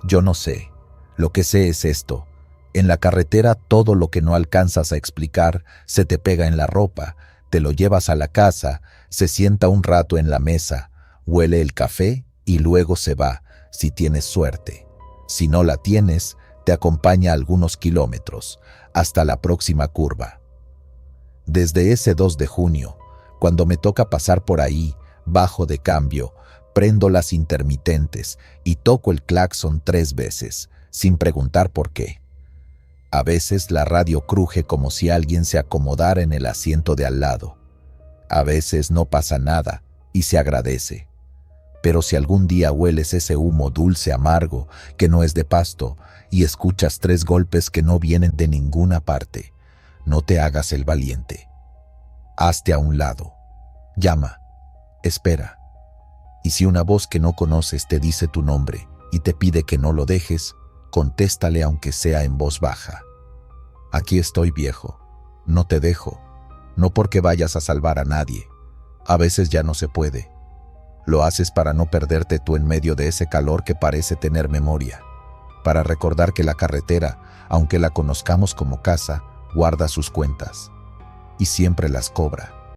Yo no sé. Lo que sé es esto. En la carretera todo lo que no alcanzas a explicar se te pega en la ropa, te lo llevas a la casa, se sienta un rato en la mesa, huele el café y luego se va, si tienes suerte. Si no la tienes, te acompaña algunos kilómetros, hasta la próxima curva. Desde ese 2 de junio, cuando me toca pasar por ahí, bajo de cambio, Prendo las intermitentes y toco el claxon 3 veces, sin preguntar por qué. A veces la radio cruje como si alguien se acomodara en el asiento de al lado. A veces no pasa nada y se agradece. Pero si algún día hueles ese humo dulce amargo que no es de pasto y escuchas 3 golpes que no vienen de ninguna parte, no te hagas el valiente. Hazte a un lado. Llama. Espera. Y si una voz que no conoces te dice tu nombre y te pide que no lo dejes, contéstale aunque sea en voz baja. Aquí estoy, viejo. No te dejo. No porque vayas a salvar a nadie. A veces ya no se puede. Lo haces para no perderte tú en medio de ese calor que parece tener memoria. Para recordar que la carretera, aunque la conozcamos como casa, guarda sus cuentas. Y siempre las cobra.